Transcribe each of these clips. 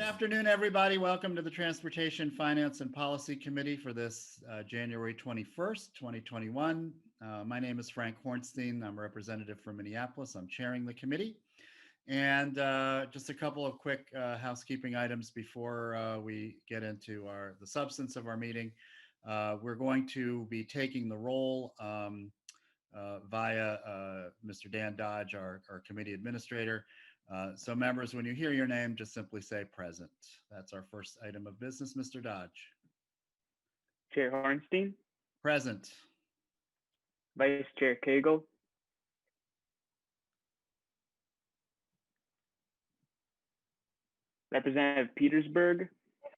afternoon, everybody. Welcome to the Transportation Finance and Policy Committee for this January 21st, 2021. My name is Frank Hornstein. I'm a representative from Minneapolis. I'm chairing the committee. And just a couple of quick housekeeping items before we get into the substance of our meeting. We're going to be taking the roll via Mr. Dan Dodge, our committee administrator. So members, when you hear your name, just simply say present. That's our first item of business. Mr. Dodge. Chair Hornstein. Present. Vice Chair Cagle. Representative Petersburg.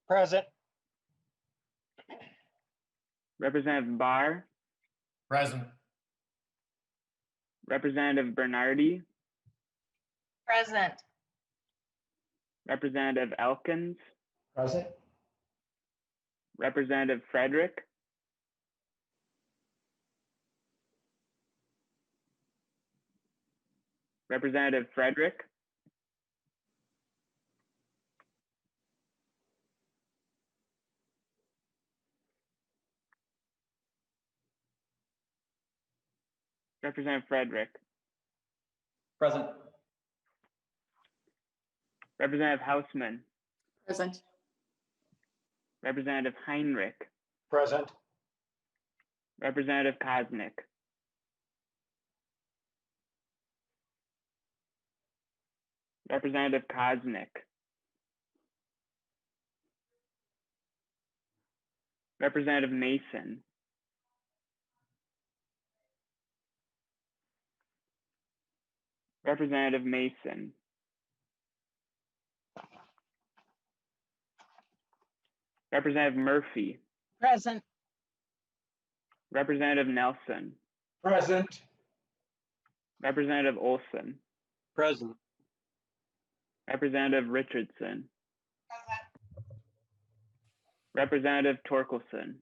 Present. Representative Barr. Present. Representative Bernardi. Present. Representative Elkins. Present. Representative Frederick. Representative Frederick. Representative Frederick. Present. Representative Hausman. Present. Representative Heinrich. Present. Representative Kosnick. Representative Kosnick. Representative Mason. Representative Mason. Representative Murphy. Present. Representative Nelson. Present. Representative Olson. Present. Representative Richardson. Present. Representative Torkelson.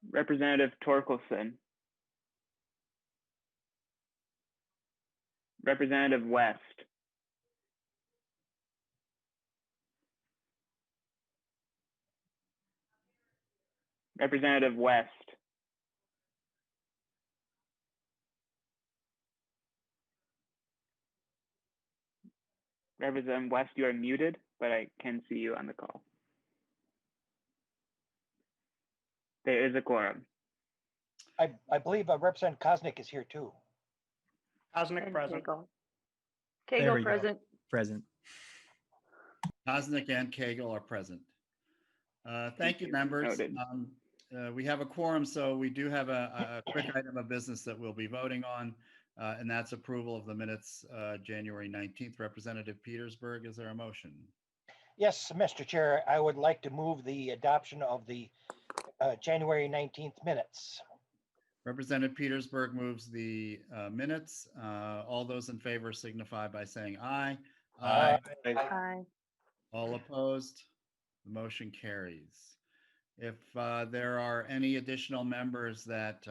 Representative Torkelson. Representative West. Representative West. Representative West, you are muted, but I can see you on the call. There is a quorum. I believe Representative Kosnick is here too. Kosnick present. There we Cagle go. present. Present. Kosnick and Cagle are present. Thank you, members. Noted. We have a quorum, so we do have a quick item of business that we'll be voting on, and that's approval of the minutes, January 19th. Representative Petersburg, is there a motion? Yes, Mr. Chair, I would like to move the adoption of the January 19th minutes. Representative Petersburg moves the minutes. All those in favor signify by saying aye. Aye. Aye. All opposed? The motion carries. If there are any additional members that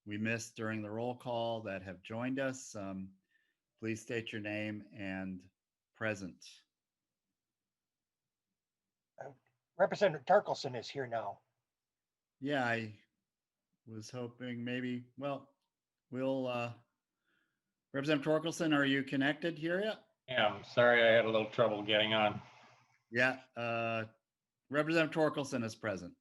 we missed during the roll call that have joined us, please state your name and present. Representative Torkelson is here now. Yeah, I was hoping maybe, well, we'll, Representative Torkelson, are you connected here yet? Yeah, I'm sorry, I had a little trouble getting on. Yeah, Representative Torkelson is present.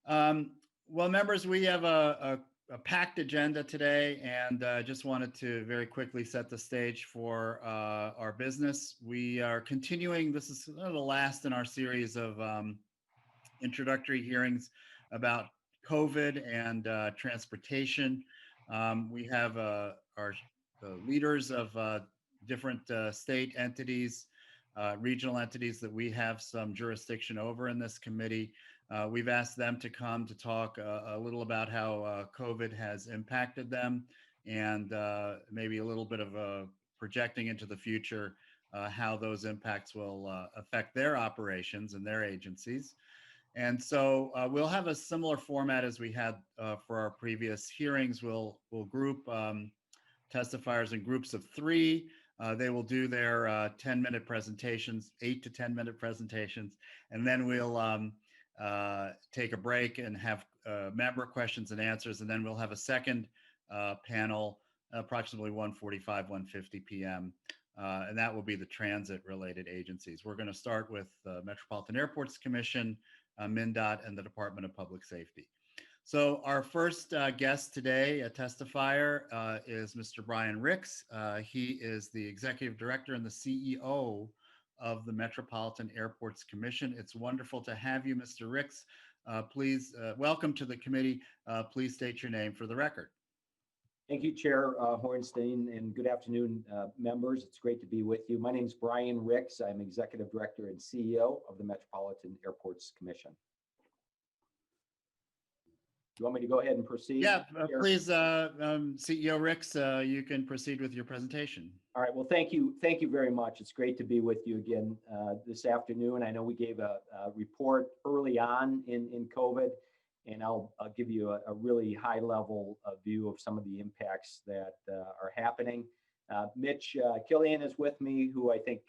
Well, members, we have a packed agenda today, and just wanted to very quickly set the stage for our business. We are continuing, this is the last in our series of introductory hearings about COVID and transportation. We have the leaders of different state entities, regional entities that we have some jurisdiction over in this committee. We've asked them to come to talk a little about how COVID has impacted them, and maybe a little bit of projecting into the future how those impacts will affect their operations and their agencies. And so we'll have a similar format as we had for our previous hearings. We'll group testifiers in groups of 3. They will do their 10-minute presentations, 8 to 10-minute presentations, and then we'll take a break and have member questions and answers, and then we'll have a second panel approximately 1:45, 1:50 p.m. And that will be the transit-related agencies. We're going to start with the Metropolitan Airports Commission, MnDOT, and the Department of Public Safety. So our first guest today, a testifier, is Mr. Brian Ryks. He is the Executive Director and the CEO of the Metropolitan Airports Commission. It's wonderful to have you, Mr. Ryks. Please, welcome to the committee. Please state your name for the record. Thank you, Chair Hornstein, and good afternoon, members. It's great to be with you. My name is Brian Ryks. I'm Executive Director and CEO of the Metropolitan Airports Commission. You want me to go ahead and proceed? Yeah, please, CEO Ryks, you can proceed with your presentation. All right. Well, thank you. Thank you very much. It's great to be with you again this afternoon. I know we gave a report early on in COVID, and I'll give you a really high level view of some of the impacts that are happening. Mitch Kelliher is with me, who I think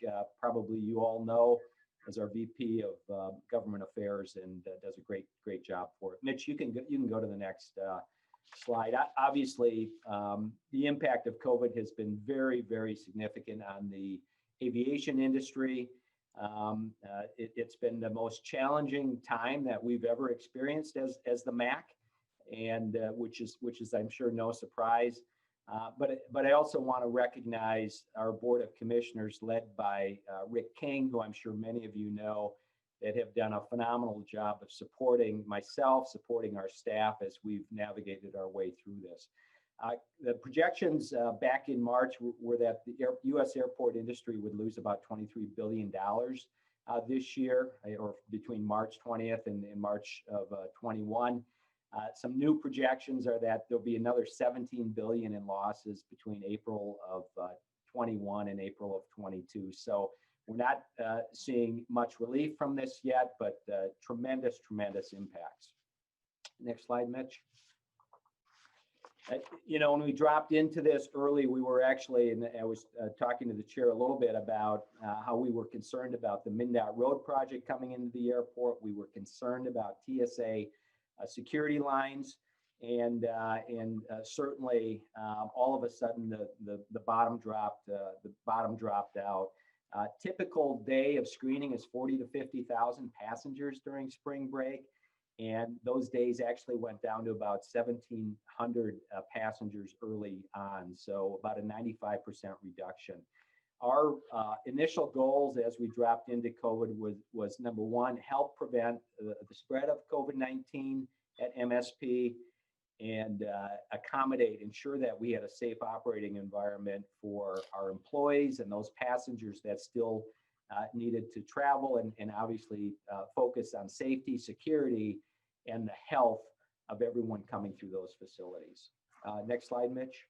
probably you all know as our VP of Government Affairs, and does a great job for it. Mitch, you can go to the next slide. Obviously, the impact of COVID has been very significant on the aviation industry. It's been the most challenging time that we've ever experienced as the MAC, and which is I'm sure no surprise. But I also want to recognize our Board of Commissioners led by Rick King, who I'm sure many of you know, that have done a phenomenal job of supporting myself, supporting our staff as we've navigated our way through this. The projections back in March were that the U.S. airport industry would lose about $23 billion this year, or between March 20th and March of 21. Some new projections are that there'll be another $17 billion in losses between April of 21 and April of 22. So we're not seeing much relief from this yet, but tremendous impacts. Next slide, Mitch. You know, when we dropped into this early, we were actually, and I was talking to the chair a little bit about how we were concerned about the MnDOT road project coming into the airport. We were concerned about TSA security lines, and certainly all of a sudden the bottom dropped out. Typical day of screening is 40 to 50,000 passengers during spring break, and those days actually went down to about 1,700 passengers early on, so about a 95% reduction. Our initial goals as we dropped into COVID was number one, help prevent the spread of COVID-19 at MSP, and ensure that we had a safe operating environment for our employees and those passengers that still needed to travel, and obviously focus on safety, security, and the health of everyone coming through those facilities. Next slide, Mitch.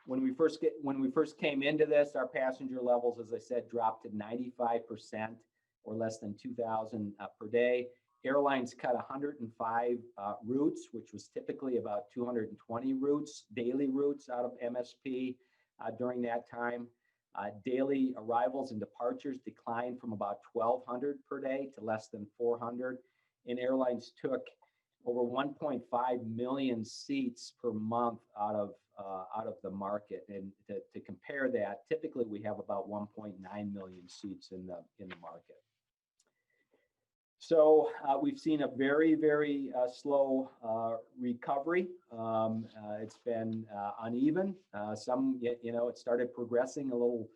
When we first came into this, our passenger levels, as I said, dropped to 95% or less than 2,000 per day. Airlines cut 105 routes, which was typically about 220 routes, daily routes out of MSP during that time. Daily arrivals and departures declined from about 1,200 per day to less than 400. And airlines took over 1.5 million seats per month out of the market. And to compare that, typically we have about 1.9 million seats in the market. So we've seen a very slow recovery. It's been uneven. It started progressing a little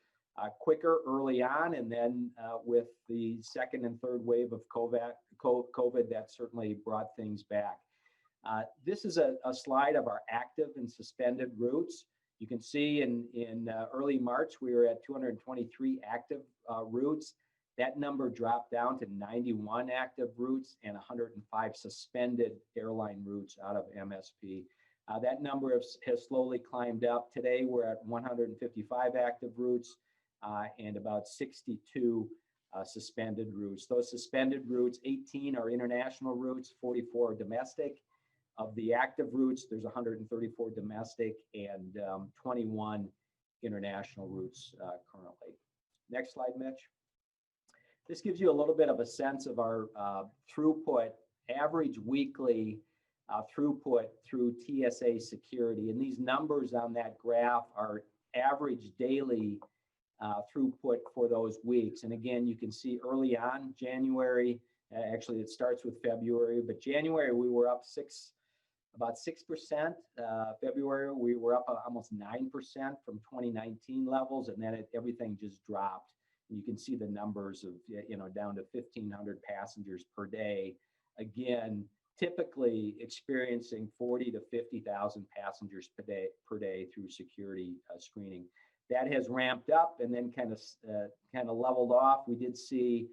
quicker early on, and then with the second and third wave of COVID, that certainly brought things back. This is a slide of our active and suspended routes. You can see in early March, we were at 223 active routes. That number dropped down to 91 active routes and 105 suspended airline routes out of MSP. That number has slowly climbed up. Today, we're at 155 active routes and about 62 suspended routes. Those suspended routes, 18 are international routes, 44 are domestic. Of the active routes, there's 134 domestic and 21 international routes currently. Next slide, Mitch. This gives you a little bit of a sense of our throughput, average weekly throughput through TSA security. And these numbers on that graph are average daily throughput for those weeks. And again, you can see early on, January, actually it starts with February, but January we were up about 6%. February we were up almost 9% from 2019 levels, and then everything just dropped. And you can see the numbers of, down to 1,500 passengers per day. Again, typically experiencing 40 to 50,000 passengers per day through security screening. That has ramped up and then kind of leveled off. We did see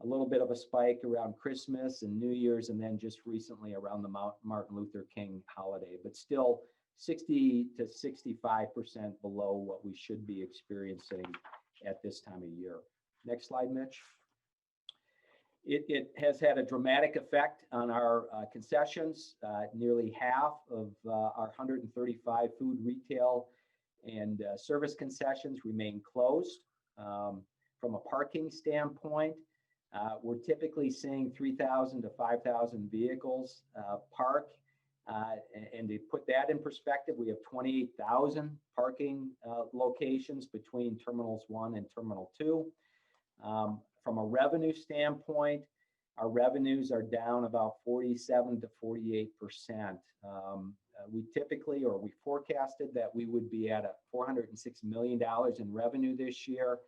a little bit of a spike around Christmas and New Year's, and then just recently around the Martin Luther King holiday, but still 60 to 65% below what we should be experiencing at this time of year. Next slide, Mitch. It has had a dramatic effect on our concessions. Nearly half of our 135 food, retail, and service concessions remain closed. From a parking standpoint, we're typically seeing 3,000 to 5,000 vehicles park. And to put that in perspective, we have 28,000 parking locations between Terminals 1 and Terminal 2. From a revenue standpoint, our revenues are down about 47 to 48%. We forecasted that we would be at $406 million in revenue this year,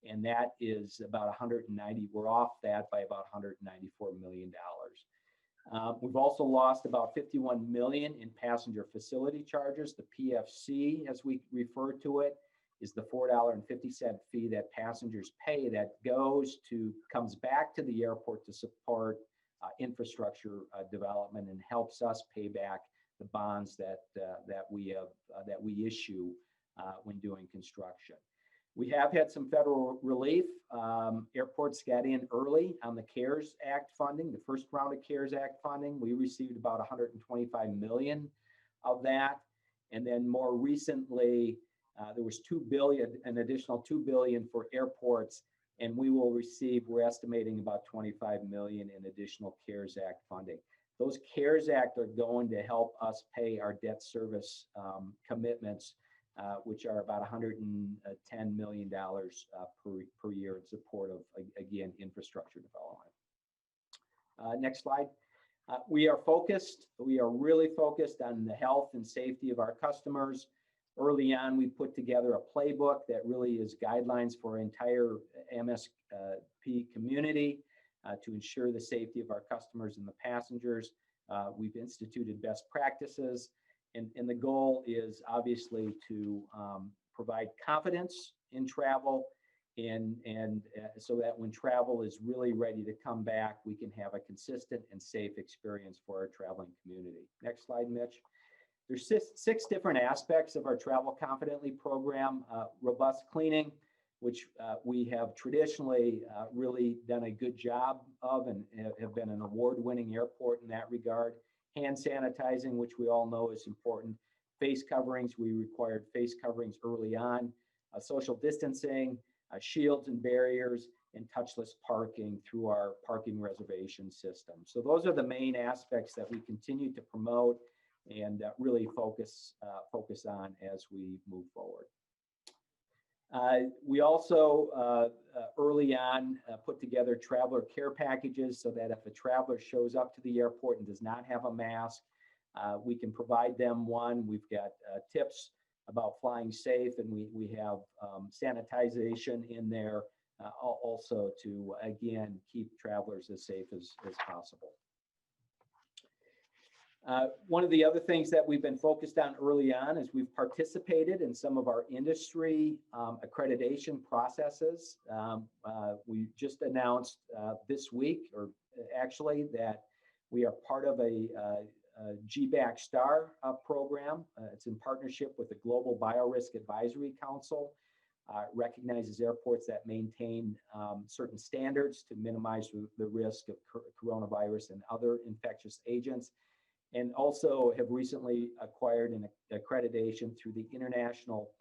and that is about 190. We're off that by about $194 million. We've also lost about 51 million in passenger facility charges. The PFC, as we refer to it, is the $4.50 fee that passengers pay that comes back to the airport to support infrastructure development and helps us pay back the bonds that we issue when doing construction. We have had some federal relief. Airports got in early on the CARES Act funding, the first round of CARES Act funding. We received about 125 million of that. And then more recently, there was an additional $2 billion for airports, and we will receive, we're estimating about 25 million in additional CARES Act funding. Those CARES Act are going to help us pay our debt service commitments, which are about $110 million per year in support of, again, infrastructure development. Next slide. We are really focused on the health and safety of our customers. Early on, we put together a playbook that really is guidelines for our entire MSP community to ensure the safety of our customers and the passengers. We've instituted best practices. And the goal is obviously to provide confidence in travel and so that when travel is really ready to come back, we can have a consistent and safe experience for our traveling community. Next slide, Mitch. There's six different aspects of our Travel Confidently program. Robust cleaning, which we have traditionally really done a good job of and have been an award-winning airport in that regard. Hand sanitizing, which we all know is important. Face coverings, we required face coverings early on. Social distancing, shields and barriers, and touchless parking through our parking reservation system. So those are the main aspects that we continue to promote and really focus on as we move forward. We also early on put together traveler care packages so that if a traveler shows up to the airport and does not have a mask, we can provide them one. We've got tips about flying safe, and we have sanitization in there also to, again, keep travelers as safe as possible. One of the other things that we've been focused on early on is we've participated in some of our industry accreditation processes. We just announced this week, or actually, that we are part of a GBAC STAR program. It's in partnership with the Global Biorisk Advisory Council. Recognizes airports that maintain certain standards to minimize the risk of coronavirus and other infectious agents. and also have recently acquired an accreditation through the International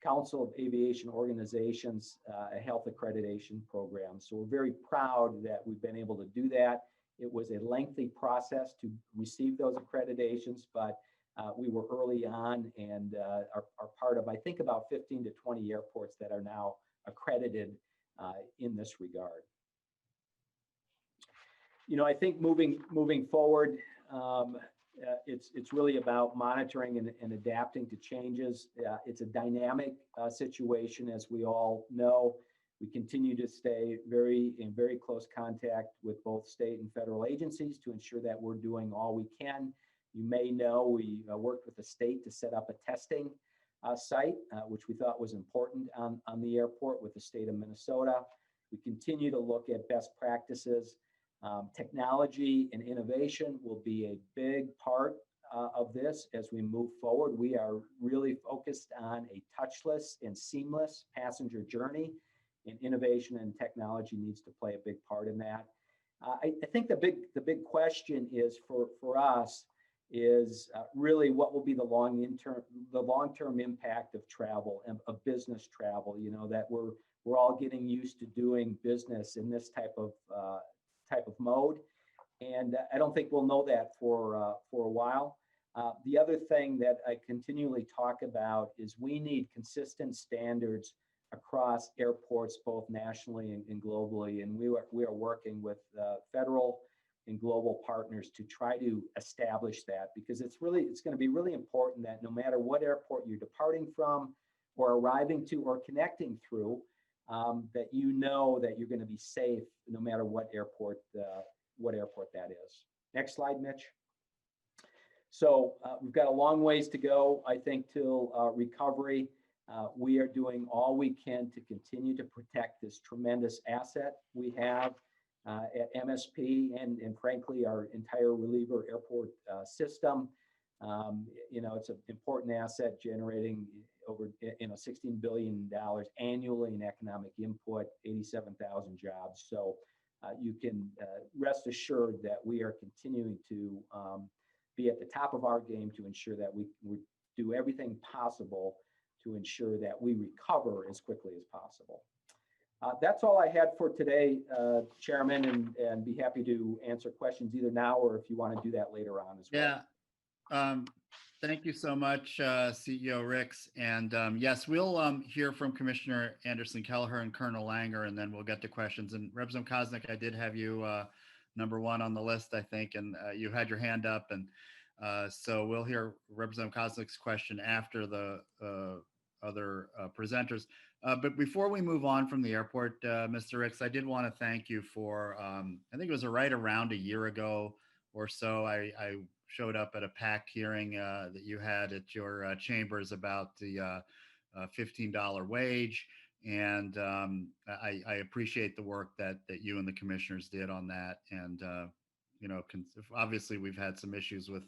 Council of Aviation Organizations, a health accreditation program. So we're very proud that we've been able to do that. It was a lengthy process to receive those accreditations, but we were early on and are part of, I think, about 15 to 20 airports that are now accredited in this regard. You know, I think moving forward, it's really about monitoring and adapting to changes. It's a dynamic situation, as we all know. We continue to stay in very close contact with both state and federal agencies to ensure that we're doing all we can. You may know we worked with the state to set up a testing site, which we thought was important on the airport with the state of Minnesota. We continue to look at best practices. Technology and innovation will be a big part of this as we move forward. We are really focused on a touchless and seamless passenger journey, and innovation and technology needs to play a big part in that. I think the big question is for us is really what will be the long-term impact of travel and of business travel. You know, that we're all getting used to doing business in this type of mode, and I don't think we'll know that for a while. The other thing that I continually talk about is we need consistent standards across airports, both nationally and globally, and we are working with federal and global partners to try to establish that, because it's going to be really important that no matter what airport you're departing from or arriving to or connecting through, that you know that you're going to be safe no matter what airport that is. Next slide, Mitch. So we've got a long ways to go, I think, till recovery. We are doing all we can to continue to protect this tremendous asset we have at MSP and frankly, our entire reliever airport system. You know, it's an important asset generating over $16 billion annually in economic input, 87,000 jobs. So you can rest assured that we are continuing to be at the top of our game to ensure that we do everything possible to ensure that we recover as quickly as possible. That's all I had for today, Chairman, and be happy to answer questions either now or if you want to do that later on as well. Yeah. Thank you so much, CEO Ryks. And yes, we'll hear from Commissioner Anderson Kelliher and Colonel Langer, and then we'll get to questions. And Representative Koznick, I did have you number one on the list, I think, and you had your hand up. And so we'll hear Representative Koznick's question after the other presenters. But before we move on from the airport, Mr. Ryks, I did want to thank you for, I think it was right around a year ago or so, I showed up at a PAC hearing that you had at your chambers about the $15 wage. And I appreciate the work that you and the commissioners did on that. And, you know, obviously we've had some issues with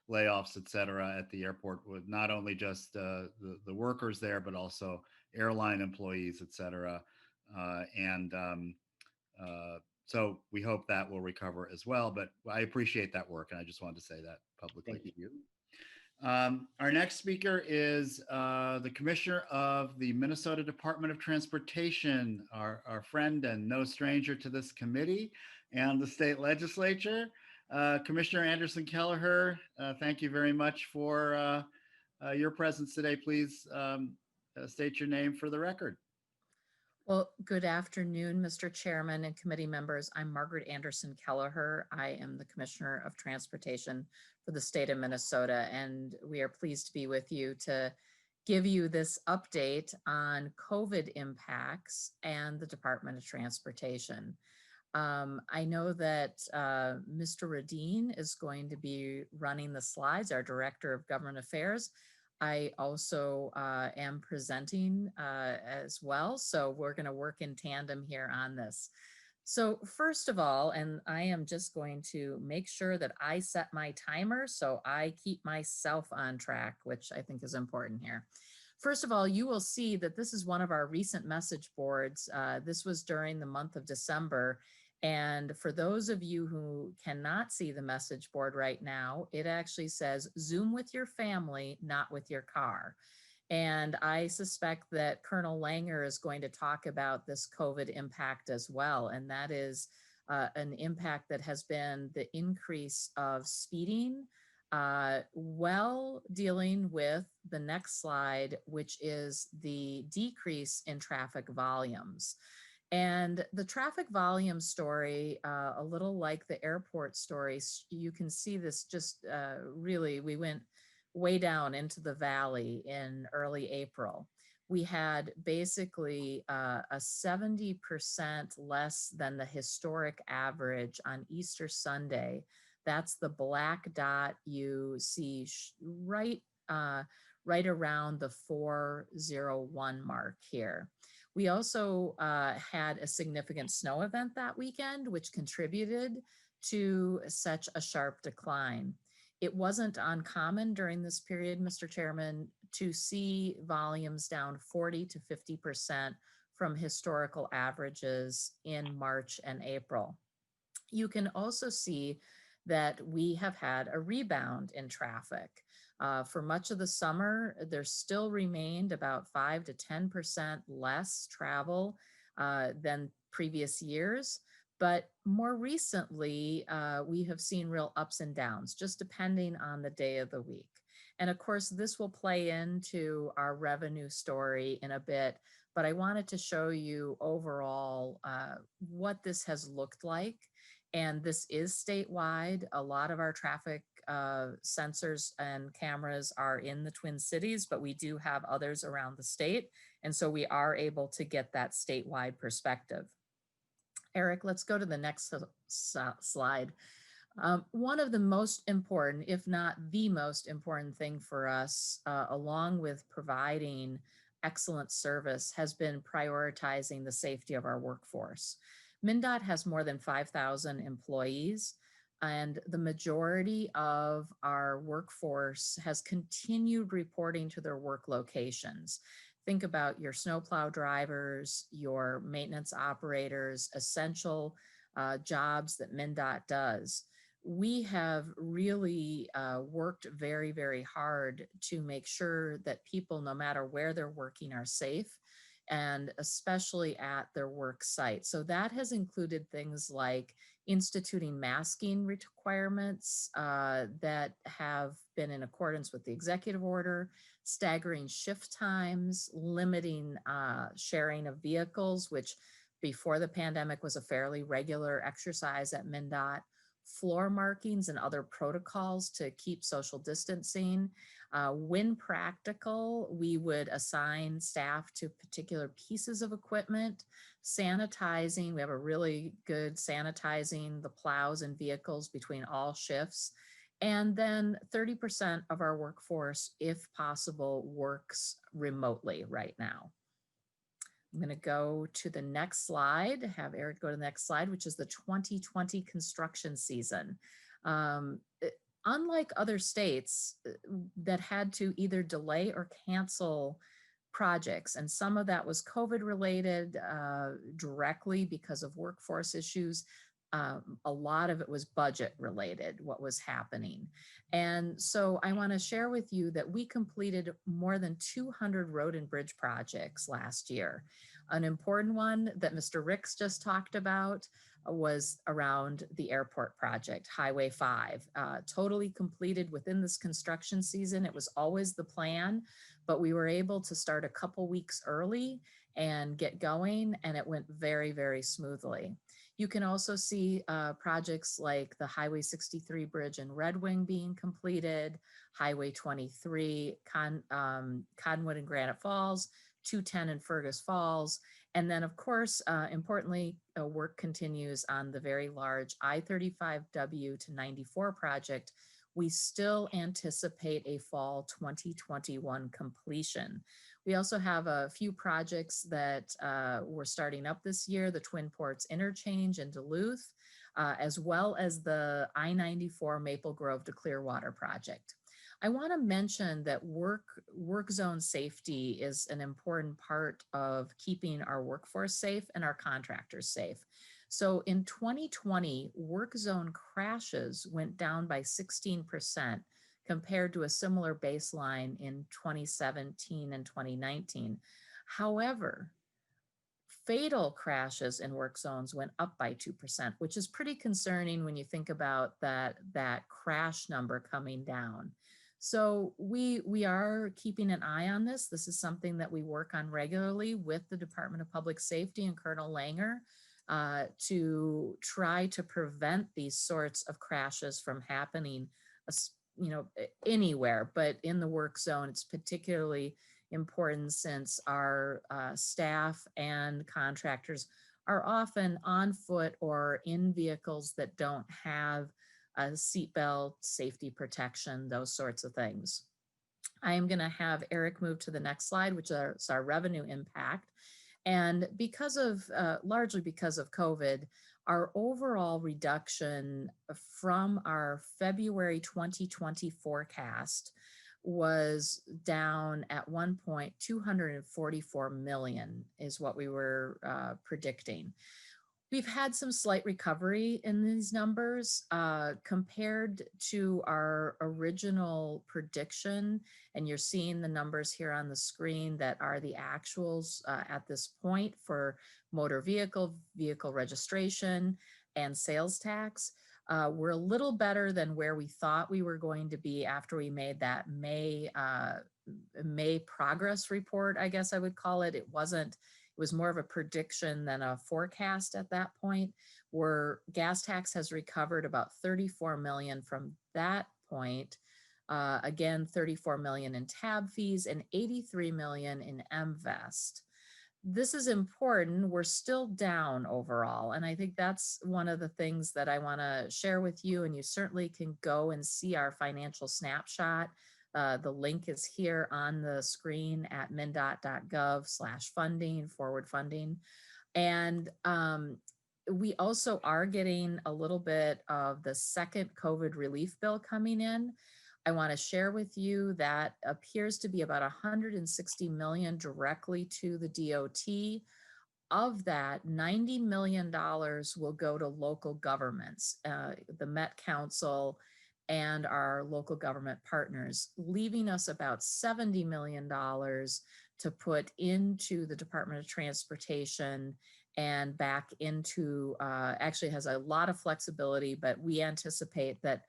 layoffs, et cetera, at the airport with not only just the workers there, but also airline employees, et cetera. So we hope that will recover as well, but I appreciate that work. And I just wanted to say that publicly to you. Our next speaker is the Commissioner of the Minnesota Department of Transportation, our friend and no stranger to this committee and the state legislature. Commissioner Anderson Kelliher, thank you very much for your presence today. Please state your name for the record. Well, good afternoon, Mr. Chairman and committee members. I'm Margaret Anderson Kelliher. I am the Commissioner of Transportation for the state of Minnesota, and we are pleased to be with you to give you this update on COVID impacts and the Department of Transportation. I know that Mr. Radine is going to be running the slides, our Director of Government Affairs. I also am presenting as well, so we're going to work in tandem here on this. So first of all, and I am just going to make sure that I set my timer so I keep myself on track, which I think is important here. First of all, you will see that this is one of our recent message boards. This was during the month of December, And for those of you who cannot see the message board right now, it actually says Zoom with your family, not with your car. And I suspect that Colonel Langer is going to talk about this COVID impact as well. And that is an impact that has been the increase of speeding, while dealing with the next slide, which is the decrease in traffic volumes. And the traffic volume story, a little like the airport story, you can see this just really, we went way down into the valley in early April. We had basically a 70% less than the historic average on Easter Sunday. That's the black dot you see right around the 401 mark here. We also had a significant snow event that weekend, which contributed to such a sharp decline. It wasn't uncommon during this period, Mr. Chairman, to see volumes down 40 to 50% from historical averages in March and April. You can also see that we have had a rebound in traffic. For much of the summer, there still remained about 5 to 10% less travel than previous years. But more recently, we have seen real ups and downs, just depending on the day of the week. And of course, this will play into our revenue story in a bit, but I wanted to show you overall what this has looked like. And this is statewide. A lot of our traffic sensors and cameras are in the Twin Cities, but we do have others around the state. And so we are able to get that statewide perspective. Eric, let's go to the next slide. One of the most important, if not the most important thing for us, along with providing excellent service, has been prioritizing the safety of our workforce. MnDOT has more than 5,000 employees, and the majority of our workforce has continued reporting to their work locations. Think about your snowplow drivers, your maintenance operators, essential jobs that MnDOT does. We have really worked very, very hard to make sure that people, no matter where they're working, are safe, and especially at their work site. So that has included things like instituting masking requirements that have been in accordance with the executive order, staggering shift times, limiting sharing of vehicles, which before the pandemic was a fairly regular exercise at MnDOT, floor markings and other protocols to keep social distancing. When practical, we would assign staff to particular pieces of equipment, sanitizing. We have a really good sanitizing the plows and vehicles between all shifts. And then 30% of our workforce, if possible, works remotely right now. I'm going to go to the next slide, have Eric go to the next slide, which is the 2020 construction season. Unlike other states that had to either delay or cancel projects, and some of that was COVID related directly because of workforce issues, a lot of it was budget related, what was happening. And so I want to share with you that we completed more than 200 road and bridge projects last year. An important one that Mr. Ryks just talked about was around the airport project, Highway 5, totally completed within this construction season. It was always the plan, but we were able to start a couple weeks early and get going, and it went very, very smoothly. You can also see projects like the Highway 63 bridge in Red Wing being completed, Highway 23, Cottonwood and Granite Falls, 210 in Fergus Falls. And then of course, importantly, work continues on the very large I-35W to 94 project. We still anticipate a fall 2021 completion. We also have a few projects that we're starting up this year, the Twin Ports Interchange in Duluth, as well as the I-94 Maple Grove to Clearwater project. I want to mention that work zone safety is an important part of keeping our workforce safe and our contractors safe. So in 2020, work zone crashes went down by 16% compared to a similar baseline in 2017 and 2019. However, fatal crashes in work zones went up by 2%, which is pretty concerning when you think about that crash number coming down. So we are keeping an eye on this. This is something that we work on regularly with the Department of Public Safety and Colonel Langer to try to prevent these sorts of crashes from happening, anywhere, but in the work zone, it's particularly important since our staff and contractors are often on foot or in vehicles that don't have a seatbelt, safety protection, those sorts of things. I am going to have Eric move to the next slide, which is our revenue impact. And because of, largely because of COVID, our overall reduction from our February 2020 forecast was down at one point, 244 million is what we were predicting. We've had some slight recovery in these numbers compared to our original prediction. And you're seeing the numbers here on the screen that are the actuals at this point for motor vehicle, vehicle registration, and sales tax. We're a little better than where we thought we were going to be after we made that May progress report, I guess I would call it. It was more of a prediction than a forecast at that point, where gas tax has recovered about 34 million from that point. Again, 34 million in tab fees and 83 million in MVest. This is important. We're still down overall. And I think that's one of the things that I want to share with you. And you certainly can go and see our financial snapshot. The link is here on the screen at MnDOT.gov/funding, forward funding. And we also are getting a little bit of the second COVID relief bill coming in. I want to share with you that appears to be about 160 million directly to the DOT. Of that, $90 million will go to local governments, the Met Council and our local government partners, leaving us about $70 million to put into the Department of Transportation and back into, actually has a lot of flexibility, but we anticipate that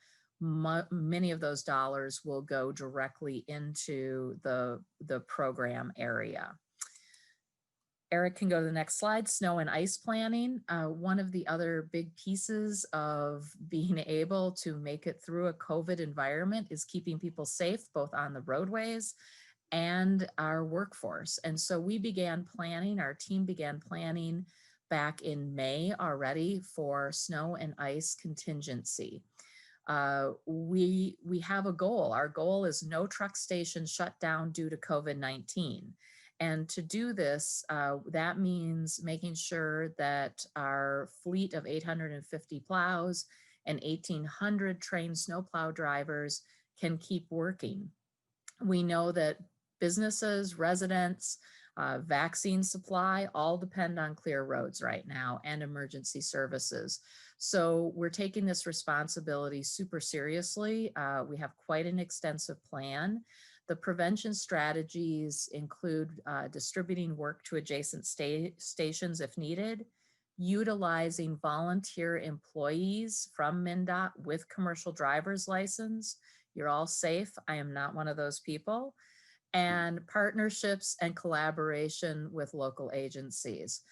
many of those dollars will go directly into the program area. Eric can go to the next slide. Snow and ice planning. One of the other big pieces of being able to make it through a COVID environment is keeping people safe, both on the roadways and our workforce. And so we began planning, our team began planning back in May already for snow and ice contingency. We have a goal. Our goal is no truck station shut down due to COVID-19. And to do this, that means making sure that our fleet of 850 plows and 1,800 trained snowplow drivers can keep working. We know that businesses, residents, vaccine supply all depend on clear roads right now and emergency services. So we're taking this responsibility super seriously. We have quite an extensive plan. The prevention strategies include distributing work to adjacent stations if needed, utilizing volunteer employees from MnDOT with commercial driver's license. You're all safe. I am not one of those people. And partnerships and collaboration with local agencies.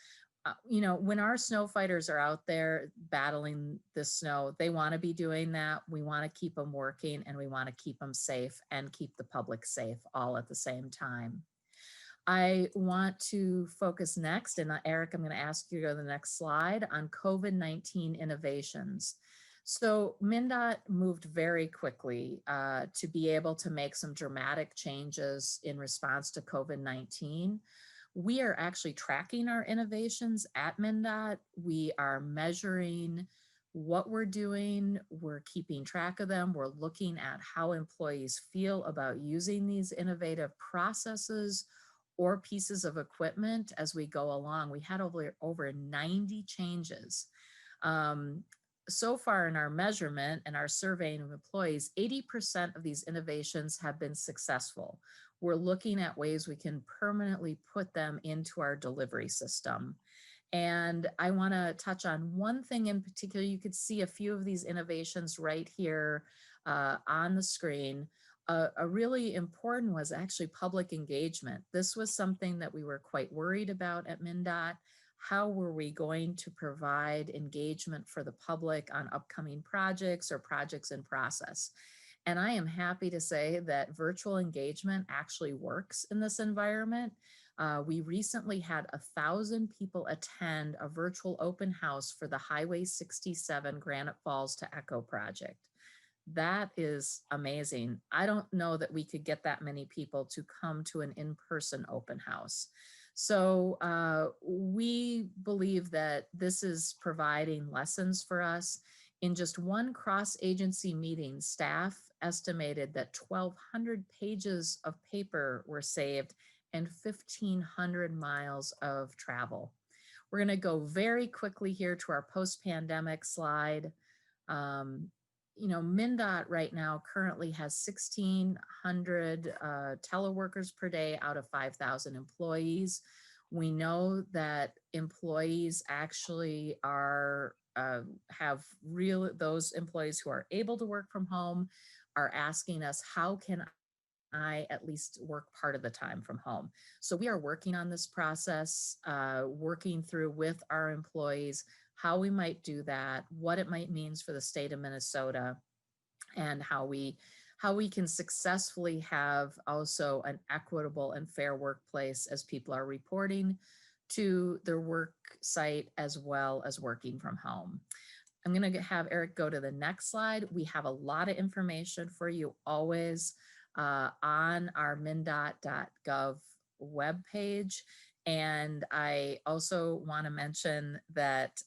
When our snow fighters are out there battling the snow, they want to be doing that. We want to keep them working and we want to keep them safe and keep the public safe all at the same time. I want to focus next, and Eric, I'm going to ask you to go to the next slide, on COVID-19 innovations. So MnDOT moved very quickly to be able to make some dramatic changes in response to COVID-19. We are actually tracking our innovations at MnDOT. We are measuring what we're doing. We're keeping track of them. We're looking at how employees feel about using these innovative processes or pieces of equipment as we go along. We had over 90 changes So far in our measurement and our surveying of employees, 80% of these innovations have been successful. We're looking at ways we can permanently put them into our delivery system. And I want to touch on one thing in particular. You could see a few of these innovations right here on the screen. A really important was actually public engagement. This was something that we were quite worried about at MnDOT. How were we going to provide engagement for the public on upcoming projects or projects in process? And I am happy to say that virtual engagement actually works in this environment. We recently had 1,000 people attend a virtual open house for the Highway 67 Granite Falls to Echo project. That is amazing. I don't know that we could get that many people to come to an in-person open house. So we believe that this is providing lessons for us. In just one cross-agency meeting, staff estimated that 1,200 pages of paper were saved and 1,500 miles of travel. We're going to go very quickly here to our post-pandemic slide. MnDOT right now currently has 1,600 teleworkers per day out of 5,000 employees. We know that employees actually are those employees who are able to work from home are asking us, how can I at least work part of the time from home? So we are working on this process, working through with our employees how we might do that, what it might mean for the state of Minnesota, and how we can successfully have also an equitable and fair workplace as people are reporting to their work site as well as working from home. I'm going to have Eric go to the next slide. We have a lot of information for you always on our MnDOT.gov webpage. And I also want to mention that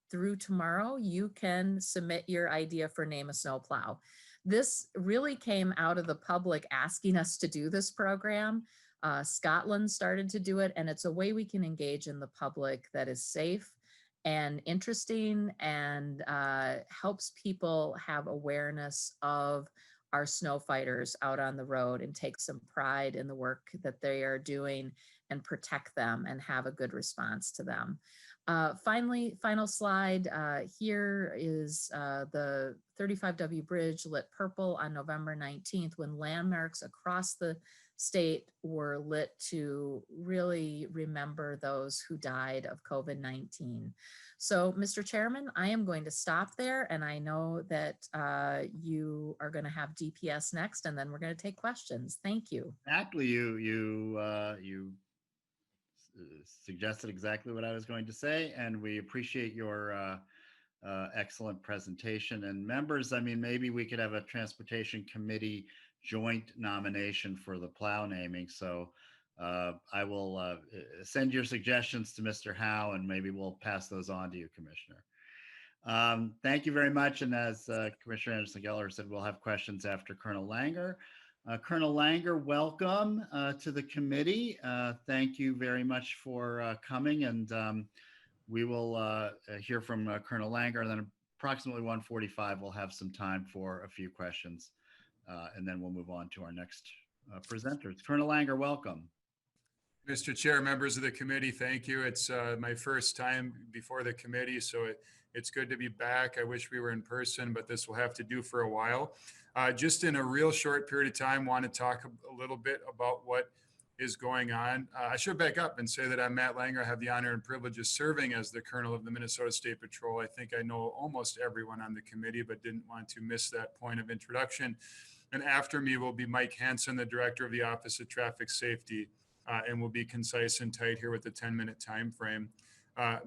through tomorrow, you can submit your idea for Name a Snowplow. This really came out of the public asking us to do this program. Scotland started to do it, and it's a way we can engage in the public that is safe and interesting and helps people have awareness of our snow fighters out on the road and take some pride in the work that they are doing and protect them and have a good response to them. Final slide, here is the 35W Bridge lit purple on November 19th when landmarks across the state were lit to really remember those who died of COVID-19. So, Mr. Chairman, I am going to stop there, and I know that you are going to have DPS next, and then we're going to take questions. Thank you. Exactly, you suggested exactly what I was going to say, and we appreciate your excellent presentation. And members, I mean, maybe we could have a transportation committee joint nomination for the plow naming. So I will send your suggestions to Mr. Howe, and maybe we'll pass those on to you, Commissioner. Thank you very much. And as Commissioner Anderson-Kelliher said, we'll have questions after Colonel Langer. Colonel Langer, welcome to the committee. Thank you very much for coming, and we will hear from Colonel Langer, and then approximately 1:45 we'll have some time for a few questions, and then we'll move on to our next presenters. Colonel Langer, welcome. Mr. Chair, members of the committee, thank you. It's my first time before the committee, so it's good to be back. I wish we were in person, but this will have to do for a while. Just in a real short period of time, want to talk a little bit about what is going on. I should back up and say that I'm Matt Langer. I have the honor and privilege of serving as the Colonel of the Minnesota State Patrol. I think I know almost everyone on the committee, but didn't want to miss that point of introduction. And after me will be Mike Hansen, the Director of the Office of Traffic Safety, and we'll be concise and tight here with the 10-minute time frame.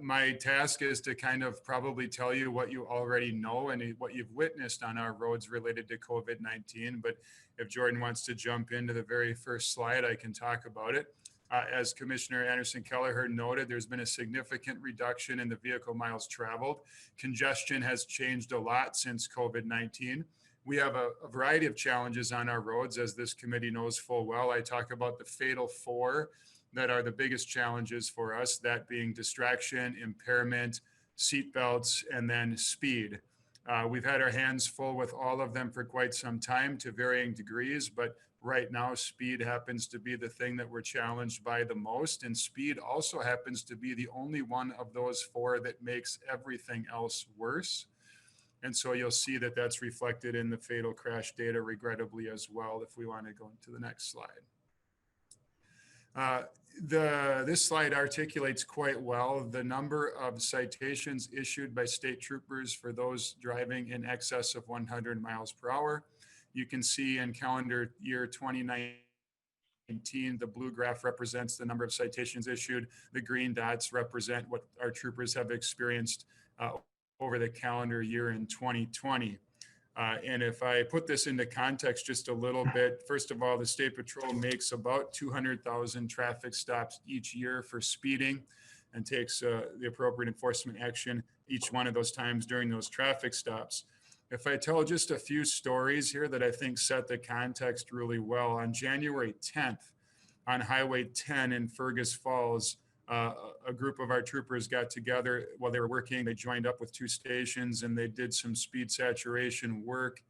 My task is to kind of probably tell you what you already know and what you've witnessed on our roads related to COVID-19. But if Jordan wants to jump into the very first slide, I can talk about it. As Commissioner Anderson-Kelliher noted, there's been a significant reduction in the vehicle miles traveled. Congestion has changed a lot since COVID-19. We have a variety of challenges on our roads, as this committee knows full well. I talk about the fatal four that are the biggest challenges for us, that being distraction, impairment, seat belts, and then speed. We've had our hands full with all of them for quite some time to varying degrees, but right now speed happens to be the thing that we're challenged by the most. And speed also happens to be the only one of those four that makes everything else worse. And so you'll see that that's reflected in the fatal crash data regrettably as well, if we want to go into the next slide. This slide articulates quite well the number of citations issued by state troopers for those driving in excess of 100 miles per hour. You can see in calendar year 2019, the blue graph represents the number of citations issued. The green dots represent what our troopers have experienced over the calendar year in 2020. And if I put this into context just a little bit, first of all, the State Patrol makes about 200,000 traffic stops each year for speeding and takes the appropriate enforcement action each one of those times during those traffic stops. If I tell just a few stories here that I think set the context really well, on January 10th on Highway 10 in Fergus Falls, a group of our troopers got together while they were working. They joined up with two stations and they did some speed saturation work.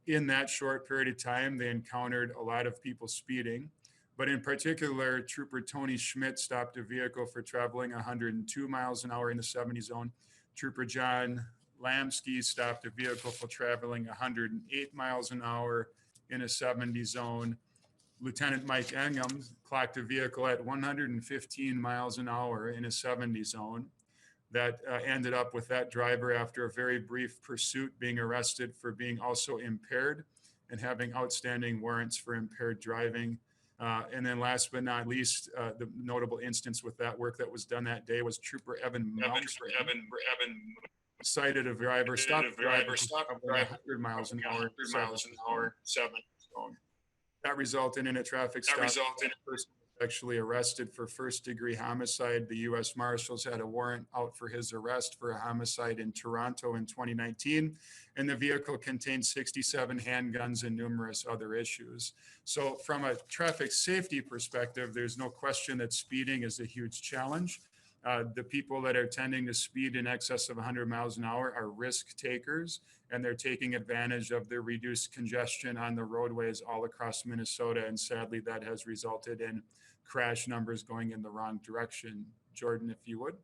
In that short period of time, they encountered a lot of people speeding, but in particular, Trooper Tony Schmidt stopped a vehicle for traveling 102 miles an hour in the 70 zone. Trooper John Lamsky stopped a vehicle for traveling 108 miles an hour in a 70 zone. Lieutenant Mike Engham clocked a vehicle at 115 miles an hour in a 70 zone. That ended up with that driver, after a very brief pursuit, being arrested for being also impaired and having outstanding warrants for impaired driving. And then last but not least, the notable instance with that work that was done that day was Trooper Evan cited a driver, stopped 100 miles an hour, 7 zone. That resulted in a traffic stop. The person was actually arrested for first-degree homicide. The U.S. Marshals had a warrant out for his arrest for a homicide in Toronto in 2019, and the vehicle contained 67 handguns and numerous other issues. So from a traffic safety perspective, there's no question that speeding is a huge challenge. The people that are tending to speed in excess of 100 miles an hour are risk takers, and they're taking advantage of the reduced congestion on the roadways all across Minnesota. And sadly, that has resulted in crash numbers going in the wrong direction. Jordan, if you would.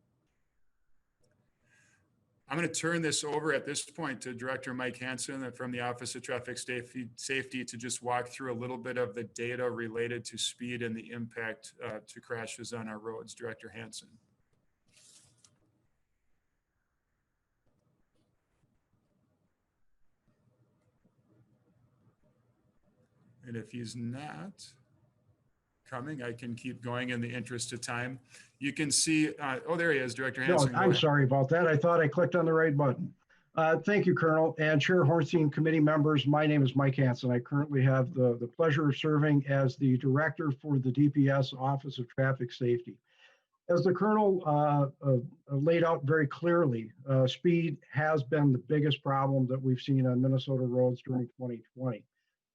I'm going to turn this over at this point to Director Mike Hansen from the Office of Traffic Safety to just walk through a little bit of the data related to speed and the impact to crashes on our roads. Director Hansen. And if he's not coming, I can keep going in the interest of time. You can see, oh, there he is, Director Hansen. No, I'm sorry about that. I thought I clicked on the right button. Thank you, Colonel and Chair Hornstein, committee members. My name is Mike Hansen. I currently have the pleasure of serving as the Director for the DPS Office of Traffic Safety. As the Colonel laid out very clearly, speed has been the biggest problem that we've seen on Minnesota roads during 2020.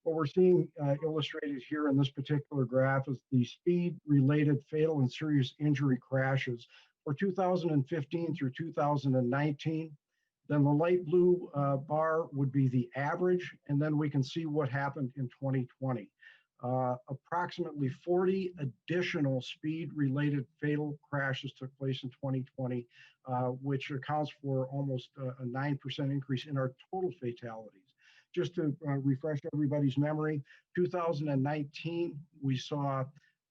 What we're seeing illustrated here in this particular graph is the speed-related fatal and serious injury crashes for 2015 through 2019. Then the light blue bar would be the average, and then we can see what happened in 2020. Approximately 40 additional speed-related fatal crashes took place in 2020, which accounts for almost a 9% increase in our total fatalities. Just to refresh everybody's memory, 2019, we saw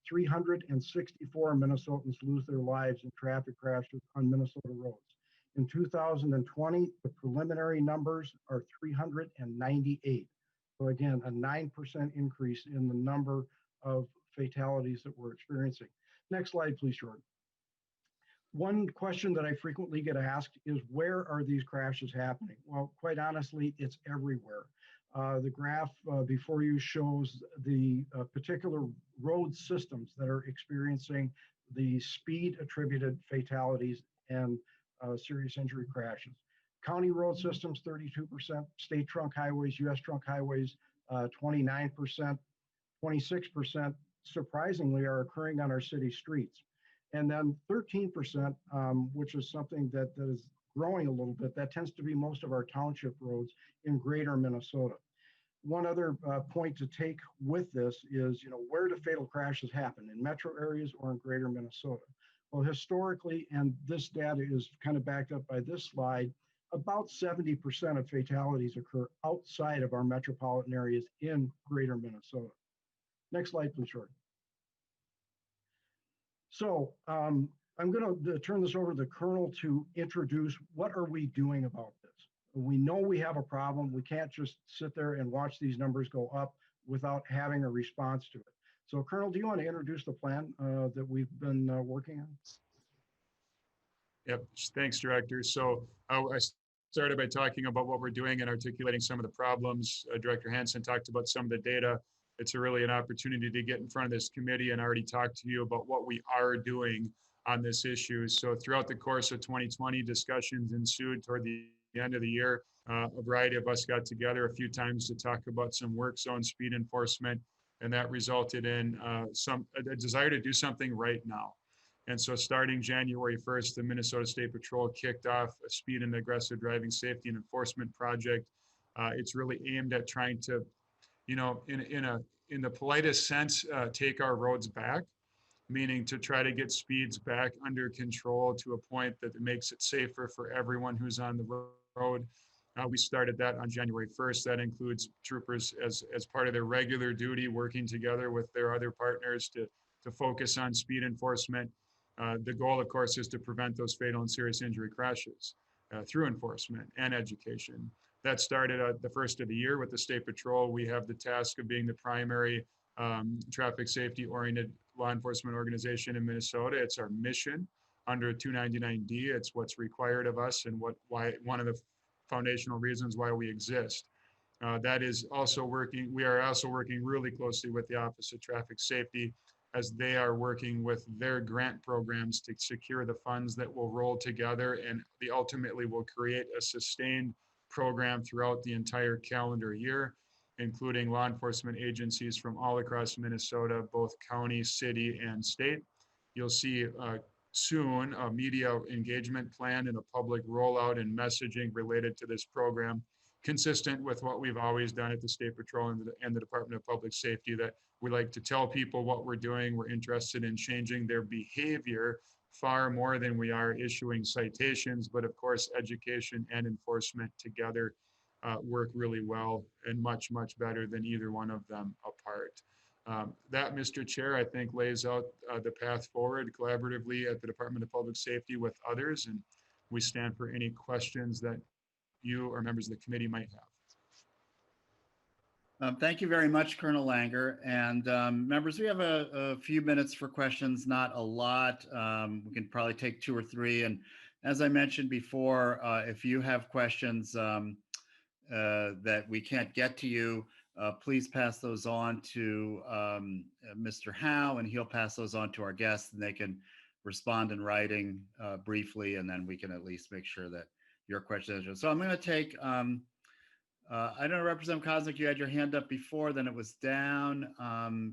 364 Minnesotans lose their lives in traffic crashes on Minnesota roads. In 2020, the preliminary numbers are 398. So again, a 9% increase in the number of fatalities that we're experiencing. Next slide, please, Jordan. One question that I frequently get asked is, where are these crashes happening? Well, quite honestly, it's everywhere. The graph before you shows the particular road systems that are experiencing the speed attributed fatalities and serious injury crashes. County road systems, 32%, state trunk highways, US trunk highways, 29%, 26% surprisingly are occurring on our city streets. And then 13%, which is something that is growing a little bit, that tends to be most of our township roads in greater Minnesota. One other point to take with this is, where do fatal crashes happen, in metro areas or in greater Minnesota? Well, historically, and this data is kind of backed up by this slide, about 70% of fatalities occur outside of our metropolitan areas in greater Minnesota. Next slide, please, Short. So I'm going to turn this over to the Colonel to introduce what are we doing about this. We know we have a problem. We can't just sit there and watch these numbers go up without having a response to it. So Colonel, do you want to introduce the plan that we've been working on? Yep, thanks, Director. So I started by talking about what we're doing and articulating some of the problems. Director Hansen talked about some of the data. It's really an opportunity to get in front of this committee and already talk to you about what we are doing on this issue. So throughout the course of 2020, discussions ensued toward the end of the year. A variety of us got together a few times to talk about some work zone speed enforcement, and that resulted in a desire to do something right now. And so starting January 1st, the Minnesota State Patrol kicked off a speed and aggressive driving safety and enforcement project. It's really aimed at trying to, in the politest sense, take our roads back, meaning to try to get speeds back under control to a point that it makes it safer for everyone who's on the road. We started that on January 1st. That includes troopers as part of their regular duty, working together with their other partners to focus on speed enforcement. The goal, of course, is to prevent those fatal and serious injury crashes through enforcement and education. That started at the first of the year with the State Patrol. We have the task of being the primary traffic safety oriented law enforcement organization in Minnesota. It's our mission under 299D. It's what's required of us and one of the foundational reasons why we exist. That is also working. We are also working really closely with the Office of Traffic Safety as they are working with their grant programs to secure the funds that will roll together and ultimately will create a sustained program throughout the entire calendar year, including law enforcement agencies from all across Minnesota, both county, city, and state. You'll see soon a media engagement plan and a public rollout and messaging related to this program, consistent with what we've always done at the State Patrol and the Department of Public Safety, that we like to tell people what we're doing. We're interested in changing their behavior far more than we are issuing citations, but of course, education and enforcement together work really well and much, much better than either one of them apart. That, Mr. Chair, I think lays out the path forward collaboratively at the Department of Public Safety with others, and we stand for any questions that you or members of the committee might have. Thank you very much, Colonel Langer. And members, we have a few minutes for questions, not a lot. We can probably take 2 or 3. And as I mentioned before, if you have questions that we can't get to you, please pass those on to Mr. Howe, and he'll pass those on to our guests, and they can respond in writing briefly, and then we can at least make sure that your question is. So I'm going to take, I don't know, Representative Koznick, you had your hand up before, then it was down.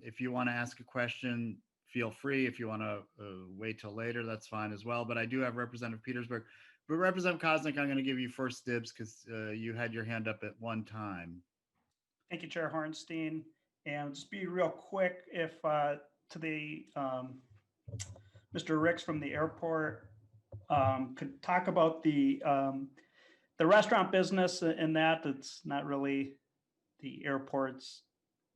If you want to ask a question, feel free. If you want to wait till later, that's fine as well. But I do have Representative Petersburg. But Representative Koznick, I'm going to give you first dibs because you had your hand up at one time. Thank you, Chair Hornstein. And just be real quick, if to the Mr. Ryks from the airport could talk about the restaurant business, and it's not really the airport's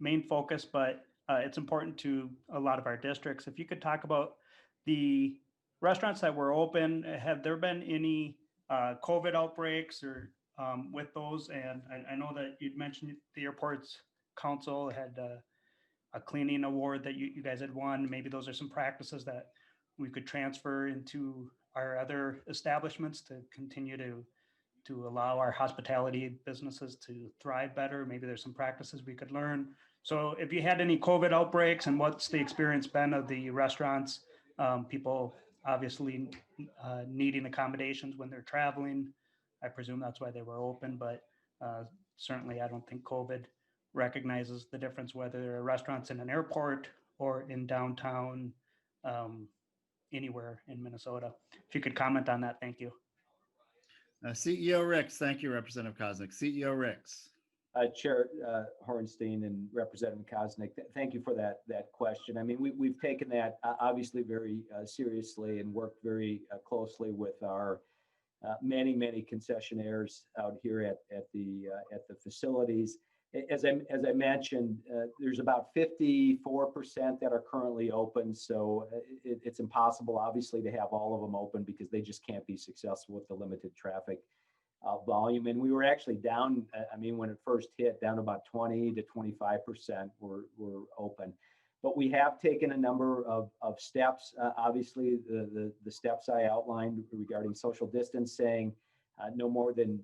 main focus, but it's important to a lot of our districts. If you could talk about the restaurants that were open, have there been any COVID outbreaks or with those? And I know that you'd mentioned the airport's council had a cleaning award that you guys had won. Maybe those are some practices that we could transfer into our other establishments to continue to allow our hospitality businesses to thrive better. Maybe there's some practices we could learn. So if you had any COVID outbreaks, and what's the experience been of the restaurants, people obviously needing accommodations when they're traveling. I presume that's why they were open, but certainly I don't think COVID recognizes the difference whether there are restaurants in an airport or in downtown anywhere in Minnesota. If you could comment on that, thank you. CEO Ryks, thank you, Representative Koznick. CEO Ryks. Chair Hornstein and Representative Koznick, thank you for that question. I mean, we've taken that obviously very seriously and worked very closely with our many concessionaires out here at the facilities. As I mentioned, there's about 54% that are currently open. So it's impossible, obviously, to have all of them open because they just can't be successful with the limited traffic volume. And we were actually down, I mean, when it first hit, down about 20 to 25% were open. But we have taken a number of steps. Obviously, the steps I outlined regarding social distancing, no more than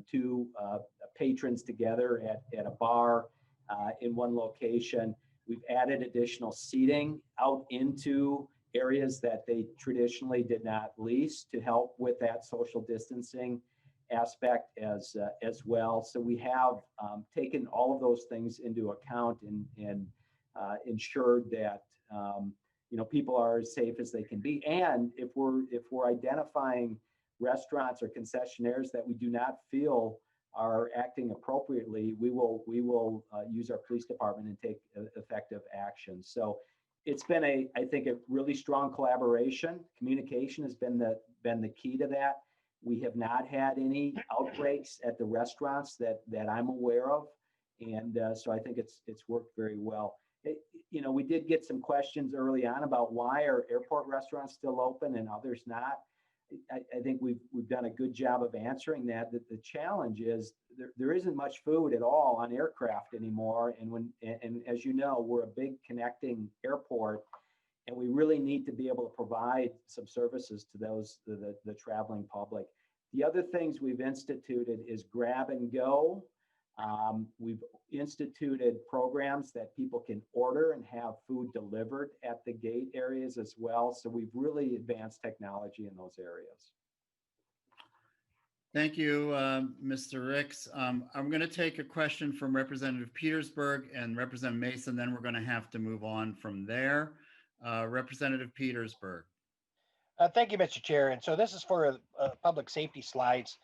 two patrons together at a bar in one location. We've added additional seating out into areas that they traditionally did not lease to help with that social distancing aspect as well. So we have taken all of those things into account and ensured that people are as safe as they can be. And if we're identifying restaurants or concessionaires that we do not feel are acting appropriately, we will use our police department and take effective action. So it's been I think a really strong collaboration. Communication has been the key to that. We have not had any outbreaks at the restaurants that I'm aware of, and so I think it's worked very well. We did get some questions early on about why are airport restaurants still open and others not. I think we've done a good job of answering that. That the challenge is there isn't much food at all on aircraft anymore, and as you know, we're a big connecting airport, and we really need to be able to provide some services to the traveling public. The other things we've instituted is grab and go. We've instituted programs that people can order and have food delivered at the gate areas as well. So we've really advanced technology in those areas. Thank you, Mr. Ryks. I'm going to take a question from Representative Petersburg and Representative Mason, then we're going to have to move on from there. Representative Petersburg. Thank you, Mr. Chair. And so this is for public safety slides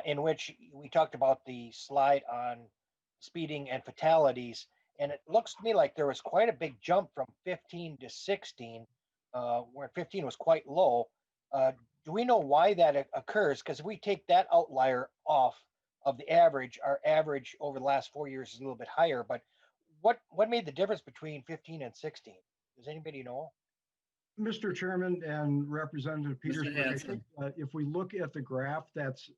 in which we talked about the slide on speeding and fatalities. And it looks to me like there was quite a big jump from 15 to 16, where 15 was quite low. Do we know why that occurs? Because if we take that outlier off of the average, our average over the last 4 years is a little bit higher. But what made the difference between 15 and 16? Does anybody know? Mr. Chairman and Representative Petersburg, if we look at the graph, that's